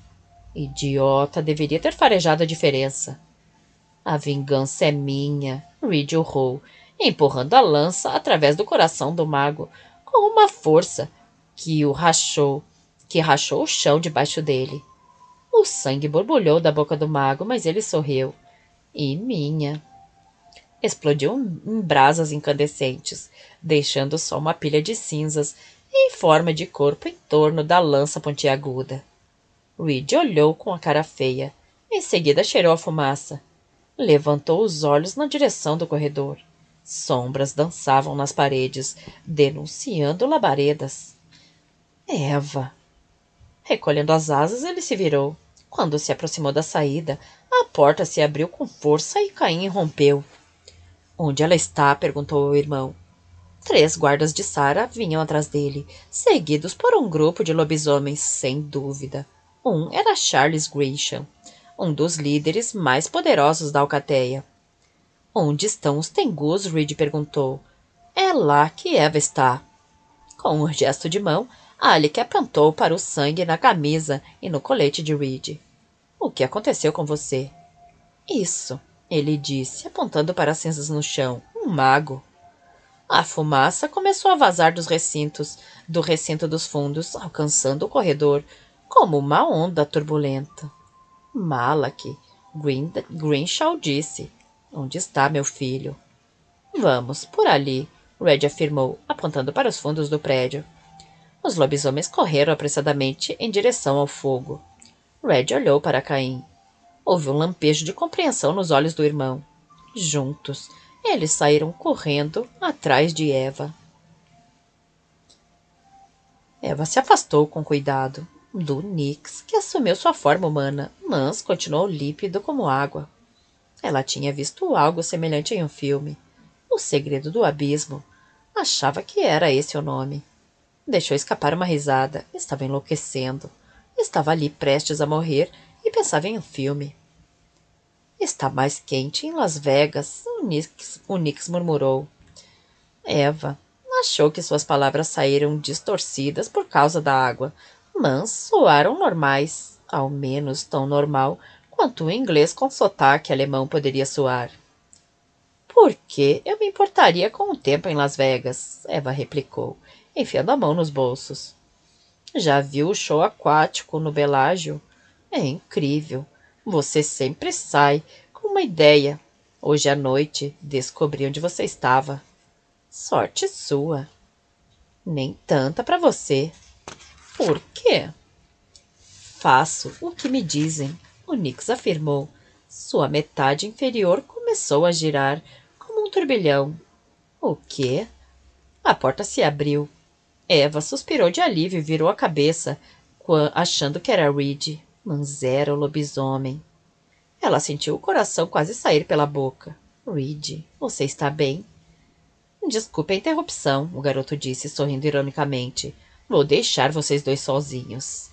Idiota, deveria ter farejado a diferença. A vingança é minha, Reed urrou, empurrando a lança através do coração do mago, com uma força que rachou o chão debaixo dele. O sangue borbulhou da boca do mago, mas ele sorriu. E minha. Explodiu em brasas incandescentes, deixando só uma pilha de cinzas em forma de corpo em torno da lança pontiaguda. Reed olhou com a cara feia. Em seguida cheirou a fumaça. Levantou os olhos na direção do corredor. Sombras dançavam nas paredes, denunciando labaredas. Eva! Recolhendo as asas, ele se virou. Quando se aproximou da saída, a porta se abriu com força e Caim irrompeu. Onde ela está? Perguntou o irmão. 3 guardas de Sarah vinham atrás dele, seguidos por um grupo de lobisomens, sem dúvida. Um era Charles Grisham, um dos líderes mais poderosos da alcateia. Onde estão os tengus? Reed perguntou. É lá que Eva está. Com um gesto de mão, Alec apontou para o sangue na camisa e no colete de Reed. O que aconteceu com você? Isso, ele disse, apontando para as cinzas no chão. Um mago. A fumaça começou a vazar do recinto dos fundos, alcançando o corredor, como uma onda turbulenta. Malak, Greenshaw disse. Onde está meu filho? Vamos, por ali, Red afirmou, apontando para os fundos do prédio. Os lobisomens correram apressadamente em direção ao fogo. Red olhou para Caim. Houve um lampejo de compreensão nos olhos do irmão. Juntos, eles saíram correndo atrás de Eva. Eva se afastou com cuidado do Nix, que assumiu sua forma humana, mas continuou límpido como água. Ela tinha visto algo semelhante em um filme. O Segredo do Abismo. Achava que era esse o nome. Deixou escapar uma risada. Estava enlouquecendo. Estava ali prestes a morrer e pensava em um filme. Está mais quente em Las Vegas, o Nix murmurou. Eva achou que suas palavras saíram distorcidas por causa da água, mas soaram normais, ao menos tão normal quanto o inglês com sotaque alemão poderia soar. Por que eu me importaria com o tempo em Las Vegas? Eva replicou, enfiando a mão nos bolsos. Já viu o show aquático no Belágio? É incrível. Você sempre sai com uma ideia. Hoje à noite descobri onde você estava. Sorte sua. Nem tanta para você. Por quê? Faço o que me dizem, o Nix afirmou. Sua metade inferior começou a girar como um turbilhão. O quê? A porta se abriu. Eva suspirou de alívio e virou a cabeça, achando que era Reed. Mas era o lobisomem. Ela sentiu o coração quase sair pela boca. Reed, você está bem? Desculpe a interrupção, o garoto disse, sorrindo ironicamente. Vou deixar vocês dois sozinhos.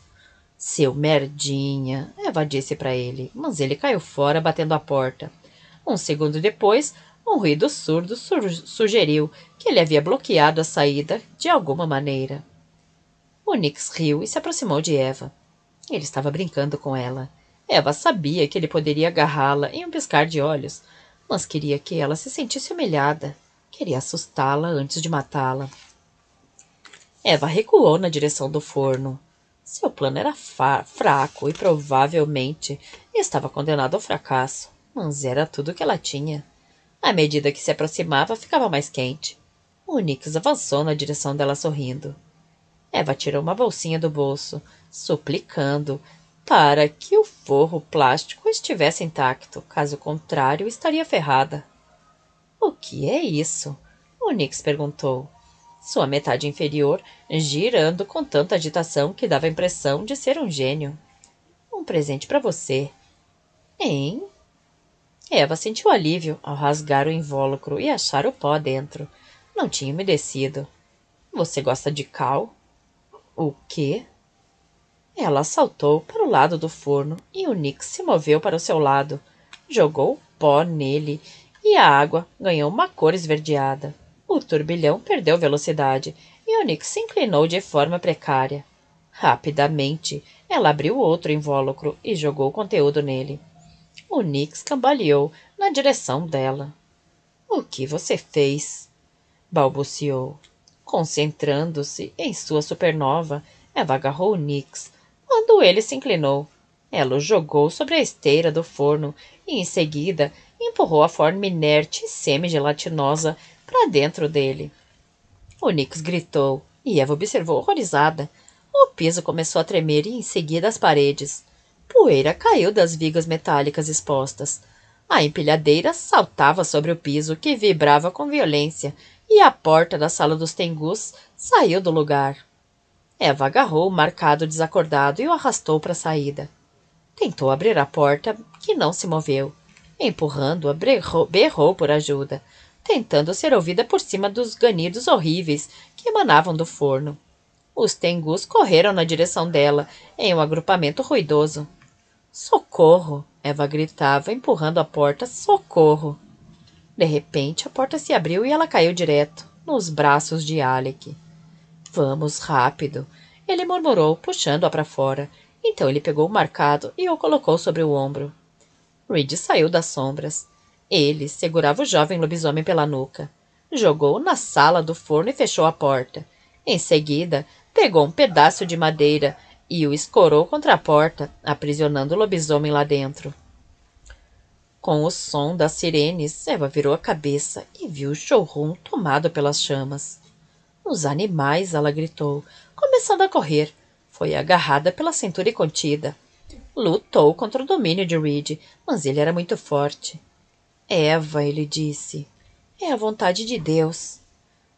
Seu merdinha, Eva disse para ele, mas ele caiu fora batendo a porta. Um segundo depois, um ruído surdo sugeriu que ele havia bloqueado a saída de alguma maneira. O Nix riu e se aproximou de Eva. Ele estava brincando com ela. Eva sabia que ele poderia agarrá-la em um piscar de olhos, mas queria que ela se sentisse humilhada. Queria assustá-la antes de matá-la. Eva recuou na direção do forno. Seu plano era fraco e provavelmente estava condenado ao fracasso, mas era tudo o que ela tinha. À medida que se aproximava, ficava mais quente. O Nix avançou na direção dela sorrindo. Eva tirou uma bolsinha do bolso, suplicando para que o forro plástico estivesse intacto, caso contrário estaria ferrada. O que é isso? O Nix perguntou. Sua metade inferior girando com tanta agitação que dava a impressão de ser um gênio. Um presente para você. Hein? Eva sentiu alívio ao rasgar o invólucro e achar o pó dentro. Não tinha umedecido. Você gosta de cal? O quê? Ela saltou para o lado do forno e o Nix se moveu para o seu lado. Jogou o pó nele e a água ganhou uma cor esverdeada. O turbilhão perdeu velocidade e o Nix se inclinou de forma precária. Rapidamente, ela abriu outro invólucro e jogou o conteúdo nele. O Nix cambaleou na direção dela. O que você fez? Balbuciou. Concentrando-se em sua supernova, Eva agarrou o Nix. Quando ele se inclinou, ela o jogou sobre a esteira do forno e, em seguida, empurrou a forma inerte e semi-gelatinosa para dentro dele. O Nix gritou e Eva observou horrorizada. O piso começou a tremer e, em seguida, as paredes. Poeira caiu das vigas metálicas expostas. A empilhadeira saltava sobre o piso, que vibrava com violência, e a porta da sala dos Tengus saiu do lugar. Eva agarrou o marcado desacordado e o arrastou para a saída. Tentou abrir a porta, que não se moveu. Empurrando-a, berrou por ajuda, tentando ser ouvida por cima dos ganidos horríveis que emanavam do forno. Os Tengus correram na direção dela, em um agrupamento ruidoso. Socorro! Eva gritava, empurrando a porta. Socorro! De repente, a porta se abriu e ela caiu direto, nos braços de Alec. Vamos, rápido! Ele murmurou, puxando-a para fora. Então ele pegou o marcado e o colocou sobre o ombro. Reed saiu das sombras. Ele segurava o jovem lobisomem pela nuca. Jogou-o na sala do forno e fechou a porta. Em seguida, pegou um pedaço de madeira e o escorou contra a porta, aprisionando o lobisomem lá dentro. Com o som das sirenes, Eva virou a cabeça e viu o showroom tomado pelas chamas. Os animais, ela gritou, começando a correr. Foi agarrada pela cintura e contida. Lutou contra o domínio de Reed, mas ele era muito forte. Eva, ele disse, é a vontade de Deus.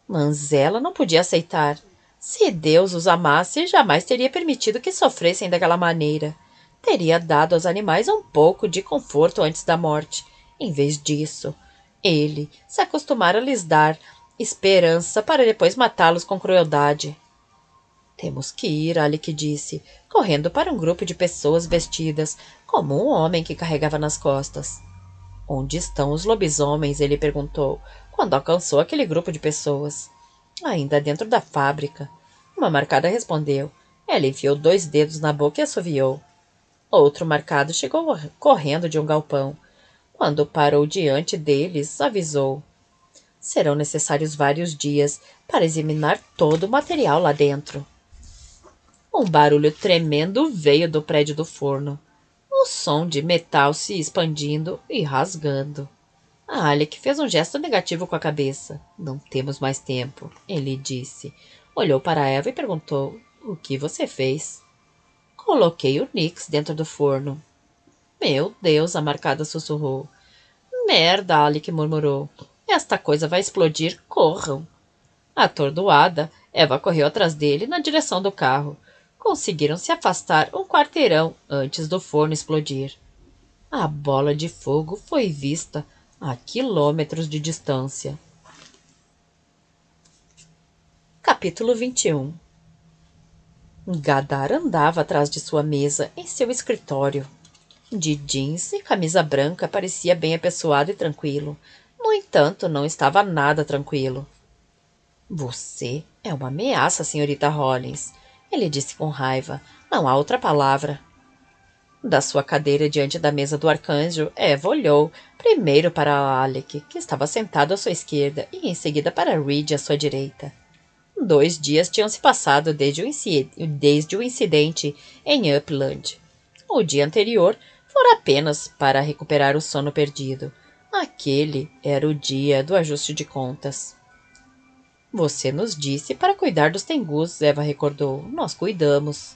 Mas ela não podia aceitar. Se Deus os amasse, jamais teria permitido que sofressem daquela maneira. Teria dado aos animais um pouco de conforto antes da morte. Em vez disso, ele se acostumara a lhes dar esperança para depois matá-los com crueldade. Temos que ir, Alec disse, correndo para um grupo de pessoas vestidas como um homem que carregava nas costas. Onde estão os lobisomens? Ele perguntou, quando alcançou aquele grupo de pessoas. Ainda dentro da fábrica. Uma marcada respondeu. Ela enfiou 2 dedos na boca e assoviou. Outro marcado chegou correndo de um galpão. Quando parou diante deles, avisou. Serão necessários vários dias para examinar todo o material lá dentro. Um barulho tremendo veio do prédio do forno. O som de metal se expandindo e rasgando. Alec fez um gesto negativo com a cabeça. Não temos mais tempo, ele disse. Olhou para Eva e perguntou, o que você fez? Coloquei o Nix dentro do forno. Meu Deus, a marcada sussurrou. Merda, Alec murmurou. Esta coisa vai explodir, corram. Atordoada, Eva correu atrás dele na direção do carro. conseguiram se afastar um quarteirão antes do forno explodir. A bola de fogo foi vista a quilômetros de distância. Capítulo 21. Gadara andava atrás de sua mesa em seu escritório. De jeans e camisa branca, parecia bem apessoado e tranquilo. No entanto, não estava nada tranquilo. Você é uma ameaça, senhorita Hollins, ele disse com raiva. Não há outra palavra. Da sua cadeira diante da mesa do arcanjo, Eva olhou primeiro para Alec, que estava sentado à sua esquerda, e em seguida para Reed, à sua direita. 2 dias tinham se passado desde o incidente em Upland. O dia anterior fora apenas para recuperar o sono perdido. Aquele era o dia do ajuste de contas. Você nos disse para cuidar dos Tengus, Eva recordou. Nós cuidamos.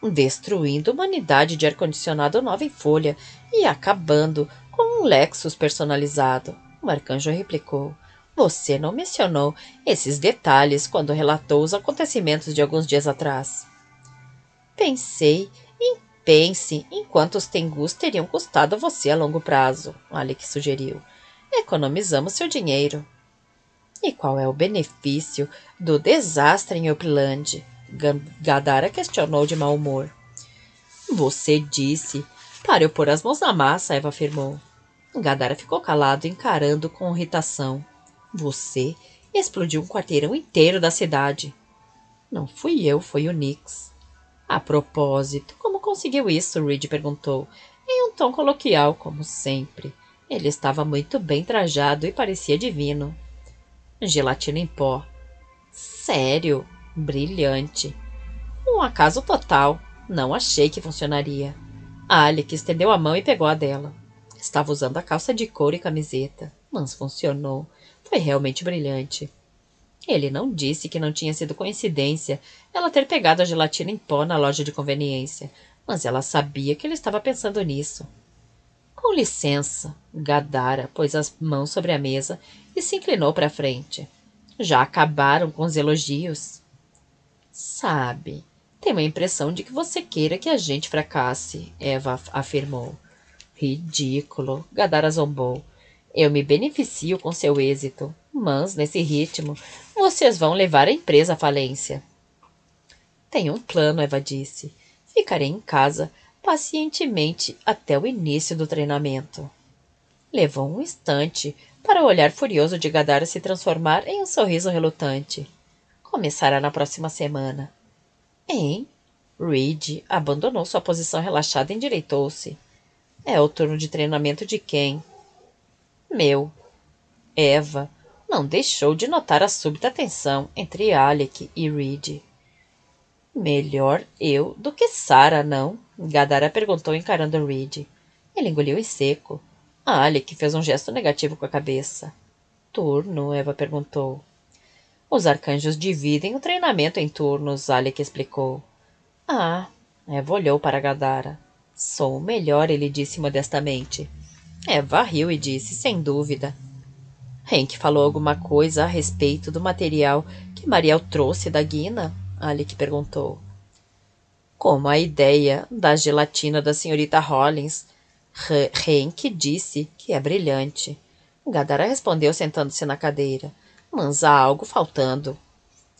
Destruindo uma unidade de ar-condicionado nova em folha e acabando com um Lexus personalizado. O arcanjo replicou. Você não mencionou esses detalhes quando relatou os acontecimentos de alguns dias atrás. Pense em quanto os Tengus teriam custado a você a longo prazo, Alec sugeriu. Economizamos seu dinheiro. E qual é o benefício do desastre em Upland? Gadara questionou de mau humor. Você disse para eu pôr as mãos na massa, Eva afirmou. Gadara ficou calado, encarando com irritação. Você explodiu um quarteirão inteiro da cidade. Não fui eu, foi o Nix. A propósito, como conseguiu isso? Reed perguntou, em um tom coloquial, como sempre. Ele estava muito bem trajado e parecia divino. Gelatina em pó. Sério? Brilhante. Um acaso total. Não achei que funcionaria. Alec estendeu a mão e pegou a dela. Estava usando a calça de couro e camiseta, mas funcionou. Foi realmente brilhante. Ele não disse que não tinha sido coincidência ela ter pegado a gelatina em pó na loja de conveniência, mas ela sabia que ele estava pensando nisso. Com licença, Gadara pôs as mãos sobre a mesa e se inclinou para a frente. Já acabaram com os elogios? Sabe, tenho a impressão de que você queira que a gente fracasse, Eva afirmou. Ridículo, Gadara zombou. Eu me beneficio com seu êxito, mas, nesse ritmo, vocês vão levar a empresa à falência. Tenho um plano, Eva disse. Ficarei em casa pacientemente até o início do treinamento. Levou um instante para o olhar furioso de Gadara se transformar em um sorriso relutante. Começará na próxima semana. Hein? Reed abandonou sua posição relaxada e endireitou-se. É o turno de treinamento de quem? Meu. Eva não deixou de notar a súbita tensão entre Alec e Reed. Melhor eu do que Sarah, não? Gadara perguntou encarando Reed. Ele engoliu em seco. Alec fez um gesto negativo com a cabeça. Turno? Eva perguntou. Os arcanjos dividem o treinamento em turnos, Alec explicou. Ah, Eva olhou para Gadara. Sou o melhor, ele disse modestamente. Eva riu e disse, sem dúvida. Hank falou alguma coisa a respeito do material que Mariel trouxe da Guina? Alec perguntou. Como a ideia da gelatina da senhorita Hollins. Hank disse que é brilhante. Gadara respondeu sentando-se na cadeira. Mas há algo faltando.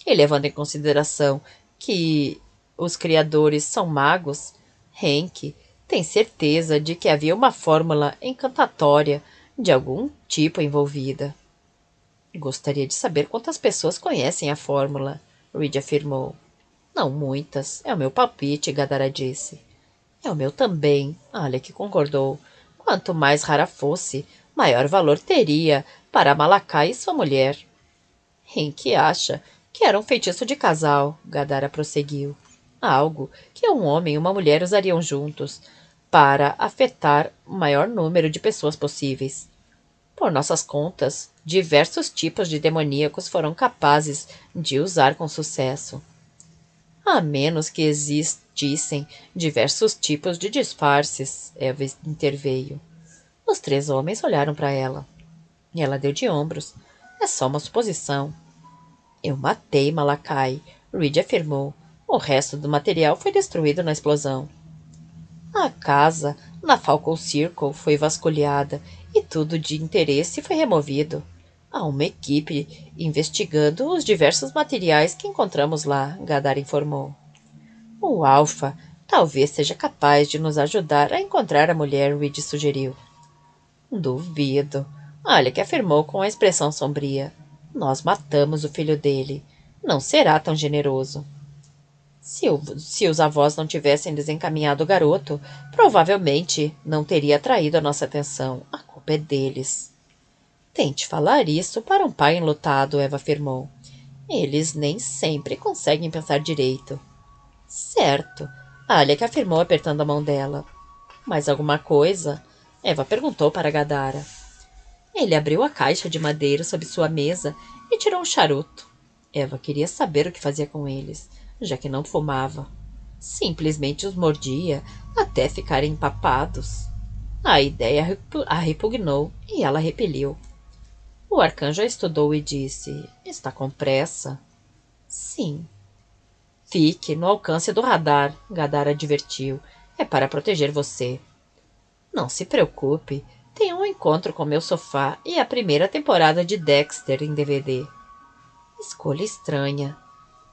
E levando em consideração que os criadores são magos, Hank tem certeza de que havia uma fórmula encantatória de algum tipo envolvida. Gostaria de saber quantas pessoas conhecem a fórmula, Reed afirmou. Não muitas, é o meu palpite, Gadara disse. É o meu também, Alec concordou. Quanto mais rara fosse, maior valor teria para Malakai e sua mulher. Hank acha que era um feitiço de casal, Gadara prosseguiu. Algo que um homem e uma mulher usariam juntos para afetar o maior número de pessoas possíveis. Por nossas contas, diversos tipos de demoníacos foram capazes de usar com sucesso. A menos que existissem diversos tipos de disfarces, Eva interveio. Os 3 homens olharam para ela. E ela deu de ombros. É só uma suposição. Eu matei Malakai, Reed afirmou. O resto do material foi destruído na explosão. A casa, na Falcon Circle, foi vasculhada e tudo de interesse foi removido. Há uma equipe investigando os diversos materiais que encontramos lá, Gadara informou. O Alpha talvez seja capaz de nos ajudar a encontrar a mulher, Reed sugeriu. Duvido. Alec afirmou com a expressão sombria. Nós matamos o filho dele. Não será tão generoso. Se os avós não tivessem desencaminhado o garoto, provavelmente não teria atraído a nossa atenção. A culpa é deles. Tente falar isso para um pai enlutado, Eva afirmou. Eles nem sempre conseguem pensar direito. Certo, Alec afirmou apertando a mão dela. Mais alguma coisa? Eva perguntou para Gadara. Ele abriu a caixa de madeira sob sua mesa e tirou um charuto. Eva queria saber o que fazia com eles, já que não fumava. Simplesmente os mordia até ficarem empapados. A ideia a repugnou e ela repeliu. O arcanjo a estudou e disse, está com pressa? Sim. Fique no alcance do radar, Gadara advertiu. É para proteger você. Não se preocupe. Tenho um encontro com meu sofá e a primeira temporada de Dexter em DVD. Escolha estranha.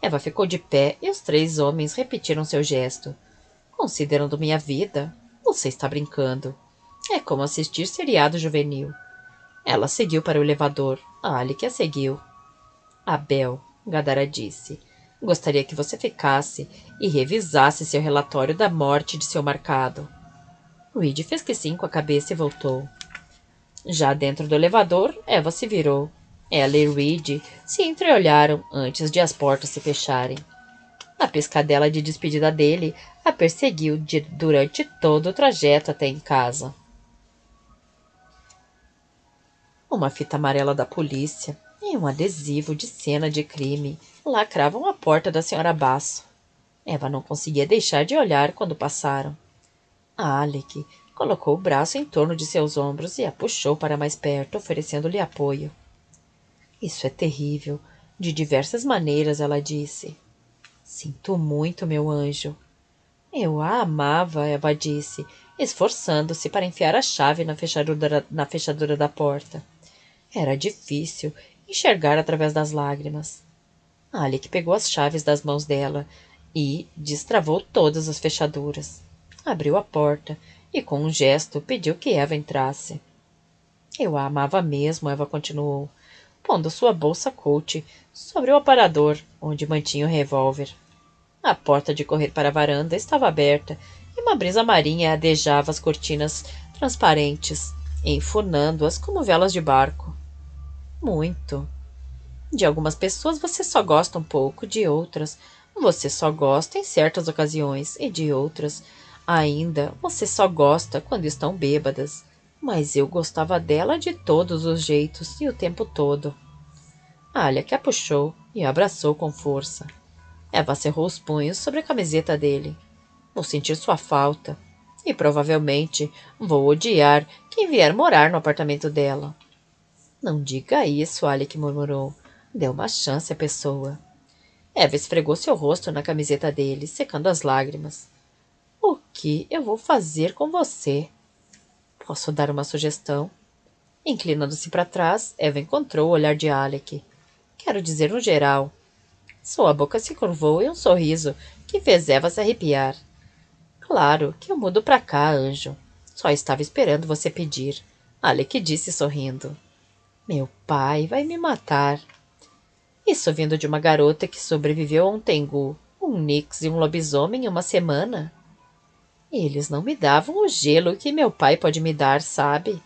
Eva ficou de pé e os 3 homens repetiram seu gesto. Considerando minha vida, você está brincando. É como assistir seriado juvenil. Ela seguiu para o elevador. A Alec a seguiu. Abel, Gadara disse, gostaria que você ficasse e revisasse seu relatório da morte de seu marcado. Reed fez que sim com a cabeça e voltou. Já dentro do elevador, Eva se virou. Ela e Reed se entreolharam antes de as portas se fecharem. A piscadela de despedida dele a perseguiu durante todo o trajeto até em casa. Uma fita amarela da polícia e um adesivo de cena de crime lacravam a porta da Sra. Basso. Eva não conseguia deixar de olhar quando passaram. A Alec colocou o braço em torno de seus ombros e a puxou para mais perto, oferecendo-lhe apoio. Isso é terrível. De diversas maneiras, ela disse. Sinto muito, meu anjo. Eu a amava, Eva disse, esforçando-se para enfiar a chave na fechadura da porta. Era difícil enxergar através das lágrimas. Alec pegou as chaves das mãos dela e destravou todas as fechaduras. Abriu a porta e, com um gesto, pediu que Eva entrasse. Eu a amava mesmo, Eva continuou, pondo sua bolsa coach sobre o aparador, onde mantinha o revólver. A porta de correr para a varanda estava aberta e uma brisa marinha adejava as cortinas transparentes, enfunando-as como velas de barco. Muito. De algumas pessoas você só gosta um pouco, de outras você só gosta em certas ocasiões, e de outras ainda você só gosta quando estão bêbadas. Mas eu gostava dela de todos os jeitos e o tempo todo. Alec a puxou e a abraçou com força. Eva cerrou os punhos sobre a camiseta dele. Vou sentir sua falta. E provavelmente vou odiar quem vier morar no apartamento dela. Não diga isso, Alec murmurou. Dê uma chance à pessoa. Eva esfregou seu rosto na camiseta dele, secando as lágrimas. O que eu vou fazer com você? Posso dar uma sugestão? Inclinando-se para trás, Eva encontrou o olhar de Alec. Quero dizer no geral. Sua boca se curvou em um sorriso que fez Eva se arrepiar. Claro que eu mudo para cá, anjo. Só estava esperando você pedir. Alec disse sorrindo. Meu pai vai me matar. Isso vindo de uma garota que sobreviveu a um tengu, um nix e um lobisomem em uma semana? Eles não me davam o gelo que meu pai pode me dar, sabe?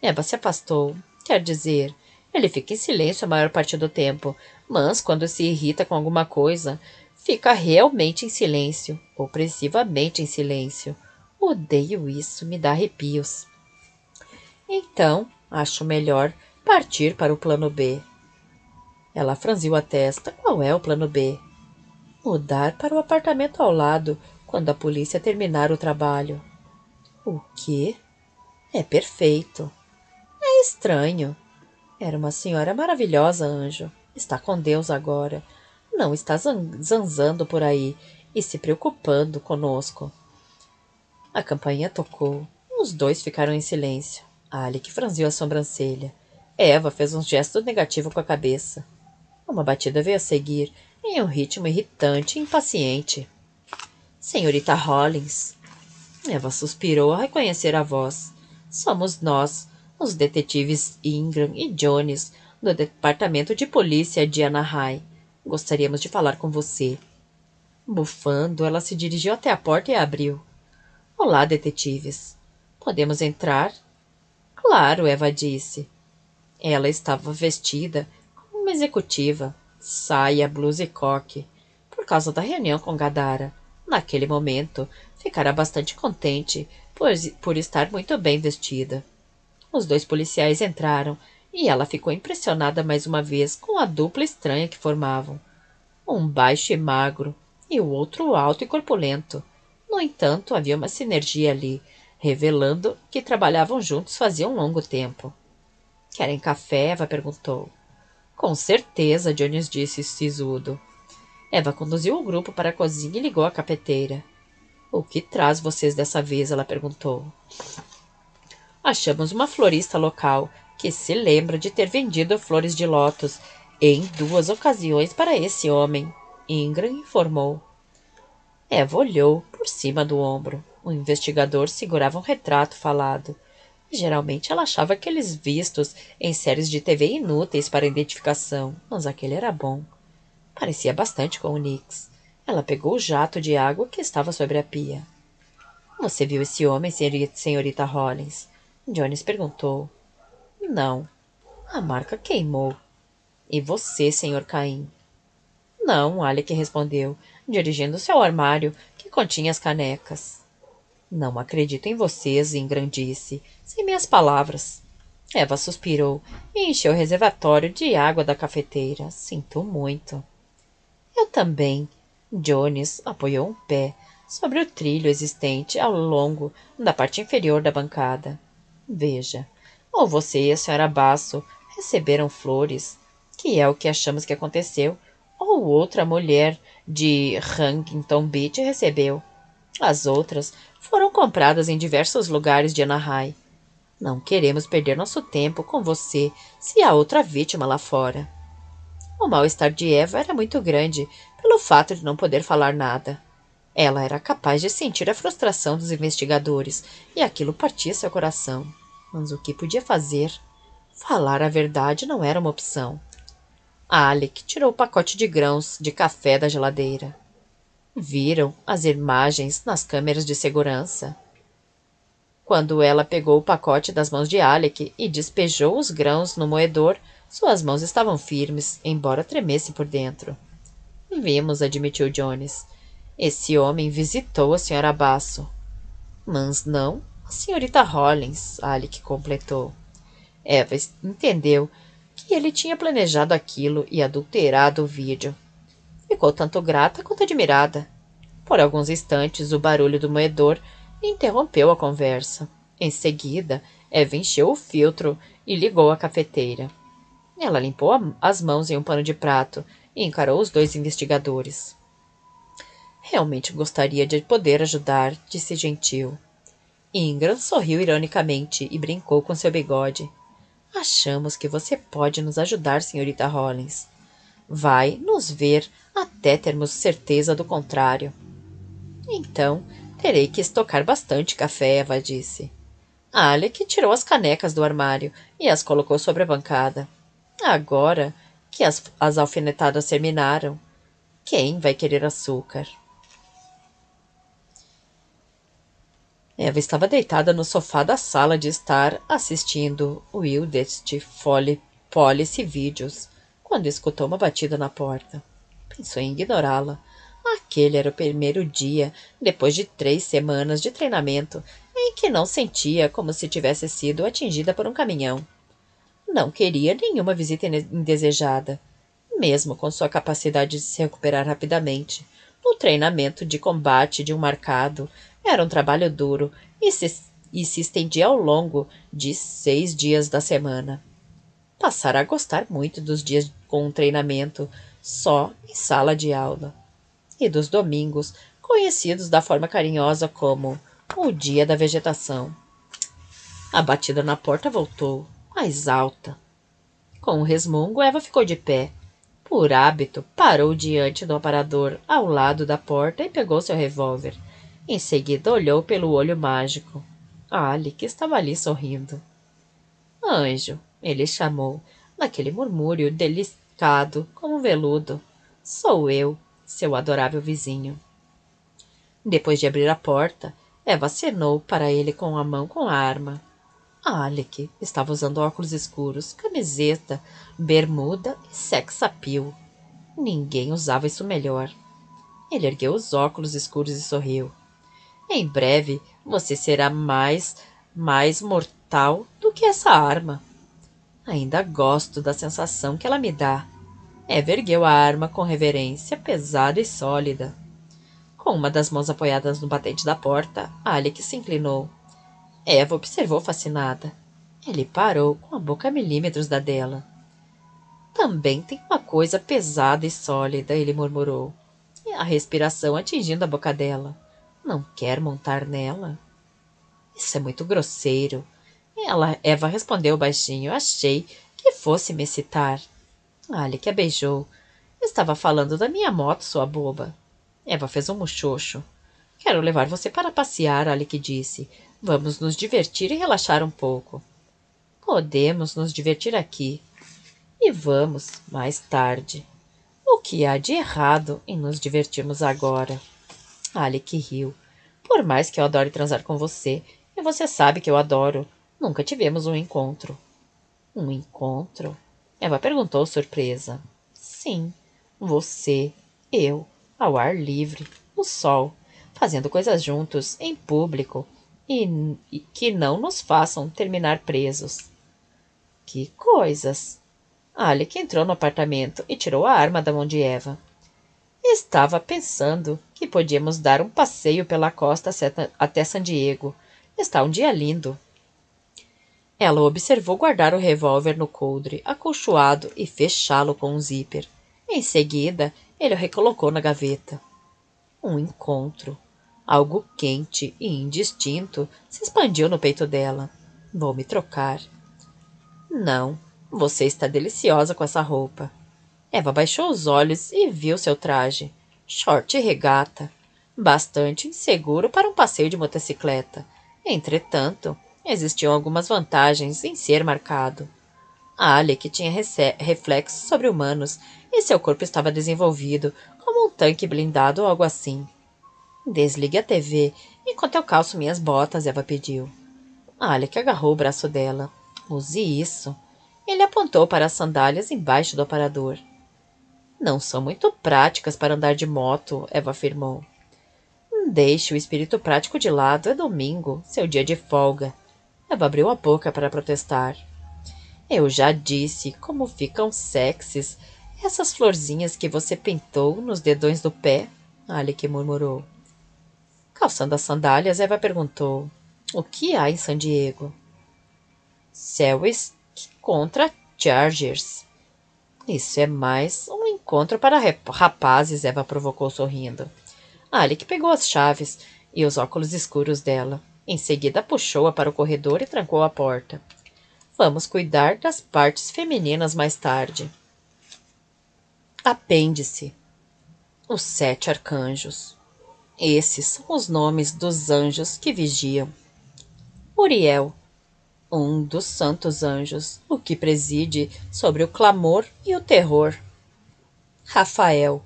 Eva se afastou. Quer dizer, ele fica em silêncio a maior parte do tempo, mas quando se irrita com alguma coisa, fica realmente em silêncio, opressivamente em silêncio. Odeio isso, me dá arrepios. Então, acho melhor partir para o plano B. Ela franziu a testa. Qual é o plano B? Mudar para o apartamento ao lado, quando a polícia terminar o trabalho. O quê? É perfeito. É estranho. Era uma senhora maravilhosa, anjo. Está com Deus agora. Não está zanzando por aí e se preocupando conosco. A campainha tocou. Os dois ficaram em silêncio. Alec franziu a sobrancelha. Eva fez um gesto negativo com a cabeça. Uma batida veio a seguir, em um ritmo irritante e impaciente. Senhorita Hollins. Eva suspirou ao reconhecer a voz. Somos nós, os detetives Ingram e Jones, do Departamento de Polícia de Anaheim. Gostaríamos de falar com você. Bufando, ela se dirigiu até a porta e a abriu. Olá, detetives. Podemos entrar? Claro, Eva disse. Ela estava vestida como uma executiva, saia, blusa e coque, por causa da reunião com Gadara. Naquele momento, ficara bastante contente por estar muito bem vestida. Os dois policiais entraram e ela ficou impressionada mais uma vez com a dupla estranha que formavam. Um baixo e magro e o outro alto e corpulento. No entanto, havia uma sinergia ali, revelando que trabalhavam juntos fazia um longo tempo. Querem café? Eva perguntou. Com certeza, Jones disse sisudo. Eva conduziu o grupo para a cozinha e ligou a cafeteira. O que traz vocês dessa vez? Ela perguntou. Achamos uma florista local que se lembra de ter vendido flores de lótus em 2 ocasiões para esse homem, Ingram informou. Eva olhou por cima do ombro. O investigador segurava um retrato falado. Geralmente ela achava aqueles vistos em séries de TV inúteis para identificação, mas aquele era bom. Parecia bastante com o Nix. Ela pegou o jato de água que estava sobre a pia. Você viu esse homem, senhorita Hollins? Jones perguntou. Não. A marca queimou. E você, senhor Caim? Não, Alec respondeu, dirigindo-se ao armário que continha as canecas. Não acredito em vocês, Ingram disse, sem minhas palavras. Eva suspirou e encheu o reservatório de água da cafeteira. Sinto muito. Eu também. Jones apoiou um pé sobre o trilho existente ao longo da parte inferior da bancada. Veja, ou você e a senhora Basso receberam flores, que é o que achamos que aconteceu, ou outra mulher de Huntington Beach recebeu. As outras foram compradas em diversos lugares de Anaheim. Não queremos perder nosso tempo com você se há outra vítima lá fora. O mal-estar de Eva era muito grande pelo fato de não poder falar nada. Ela era capaz de sentir a frustração dos investigadores e aquilo partia seu coração. Mas o que podia fazer? Falar a verdade não era uma opção. Alec tirou o pacote de grãos de café da geladeira. Viram as imagens nas câmeras de segurança. Quando ela pegou o pacote das mãos de Alec e despejou os grãos no moedor, suas mãos estavam firmes, embora tremessem por dentro. Vimos, admitiu Jones. Esse homem visitou a senhora Basso. Mas não a senhorita Hollins, Alec completou. Eva entendeu que ele tinha planejado aquilo e adulterado o vídeo. Ficou tanto grata quanto admirada. Por alguns instantes, o barulho do moedor interrompeu a conversa. Em seguida, Eva encheu o filtro e ligou a cafeteira. Ela limpou as mãos em um pano de prato e encarou os dois investigadores. Realmente gostaria de poder ajudar, disse gentil. Ingram sorriu ironicamente e brincou com seu bigode. Achamos que você pode nos ajudar, senhorita Hollins. Vai nos ver até termos certeza do contrário. Então, terei que estocar bastante café, Eva disse. Alec tirou as canecas do armário e as colocou sobre a bancada. Agora que as alfinetadas terminaram, quem vai querer açúcar? Eva estava deitada no sofá da sala de estar assistindo Wildest Policy Videos quando escutou uma batida na porta. Pensou em ignorá-la. Aquele era o primeiro dia, depois de 3 semanas de treinamento, em que não sentia como se tivesse sido atingida por um caminhão. Não queria nenhuma visita indesejada, mesmo com sua capacidade de se recuperar rapidamente. O treinamento de combate de um marcado era um trabalho duro e se estendia ao longo de 6 dias da semana. Passara a gostar muito dos dias com um treinamento só em sala de aula. e dos domingos, conhecidos da forma carinhosa como o dia da vegetação. A batida na porta voltou, mais alta. Com um resmungo, Eva ficou de pé. Por hábito, parou diante do aparador ao lado da porta e pegou seu revólver. Em seguida, olhou pelo olho mágico. Alec estava ali sorrindo. Anjo, ele chamou, naquele murmúrio delicado como um veludo. Sou eu, seu adorável vizinho. Depois de abrir a porta, Eva acenou para ele com a mão com a arma. Alec estava usando óculos escuros, camiseta, bermuda e sex appeal. Ninguém usava isso melhor. Ele ergueu os óculos escuros e sorriu. Em breve, você será mais mortal do que essa arma. Ainda gosto da sensação que ela me dá. Eva ergueu a arma com reverência, pesada e sólida. Com uma das mãos apoiadas no batente da porta, Alec se inclinou. Eva observou fascinada. Ele parou com a boca a milímetros da dela. Também tem uma coisa pesada e sólida, ele murmurou. E a respiração atingindo a boca dela. Não quer montar nela? Isso é muito grosseiro. Eva respondeu baixinho. Achei que fosse me citar. Alec a beijou. Estava falando da minha moto, sua boba. Eva fez um muxoxo. Quero levar você para passear, Alec disse. Vamos nos divertir e relaxar um pouco. Podemos nos divertir aqui. E vamos, mais tarde. O que há de errado em nos divertirmos agora? Alec riu. Por mais que eu adore transar com você, e você sabe que eu adoro, nunca tivemos um encontro. Um encontro? Eva perguntou, surpresa. Sim, você, eu, ao ar livre, no sol, fazendo coisas juntos, em público, e que não nos façam terminar presos. Que coisas! Alec entrou no apartamento e tirou a arma da mão de Eva. Estava pensando que podíamos dar um passeio pela costa até San Diego. Está um dia lindo. Ela o observou guardar o revólver no coldre, acolchoado, e fechá-lo com um zíper. Em seguida, ele o recolocou na gaveta. Um encontro. Algo quente e indistinto se expandiu no peito dela. Vou me trocar. Não, você está deliciosa com essa roupa. Eva baixou os olhos e viu seu traje. Short e regata. Bastante inseguro para um passeio de motocicleta. Entretanto, existiam algumas vantagens em ser marcado. Alec tinha reflexos sobre-humanos e seu corpo estava desenvolvido como um tanque blindado ou algo assim. Desligue a TV enquanto eu calço minhas botas, Eva pediu. Alec agarrou o braço dela. Use isso. Ele apontou para as sandálias embaixo do aparador. Não são muito práticas para andar de moto, Eva afirmou. Deixe o espírito prático de lado, é domingo, seu dia de folga. Eva abriu a boca para protestar. Eu já disse como ficam sexys essas florzinhas que você pintou nos dedões do pé, Alec murmurou. Calçando as sandálias, Eva perguntou. O que há em San Diego? Céus contra Chargers. Isso é mais um encontro para rapazes, Eva provocou sorrindo. Alec pegou as chaves e os óculos escuros dela. Em seguida puxou-a para o corredor e trancou a porta. Vamos cuidar das partes femininas mais tarde. Apêndice. Os 7 arcanjos. Esses são os nomes dos anjos que vigiam. Uriel, um dos santos anjos, o que preside sobre o clamor e o terror. Rafael,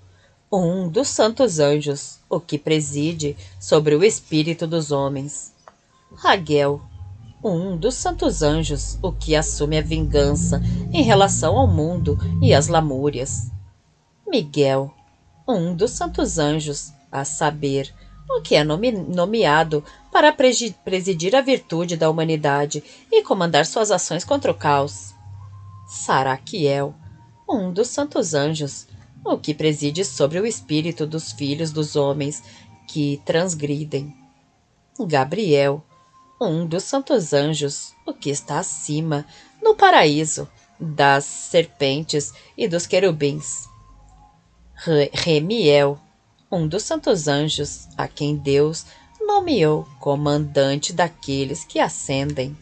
um dos santos anjos, o que preside sobre o espírito dos homens. Raguel, um dos santos anjos, o que assume a vingança em relação ao mundo e às lamúrias. Miguel, um dos santos anjos, a saber, o que é nomeado para presidir a virtude da humanidade e comandar suas ações contra o caos. Saraquiel, um dos santos anjos, o que preside sobre o espírito dos filhos dos homens que transgridem. Gabriel, um dos santos anjos, o que está acima, no paraíso, das serpentes e dos querubins. Remiel, um dos santos anjos, a quem Deus nomeou comandante daqueles que ascendem.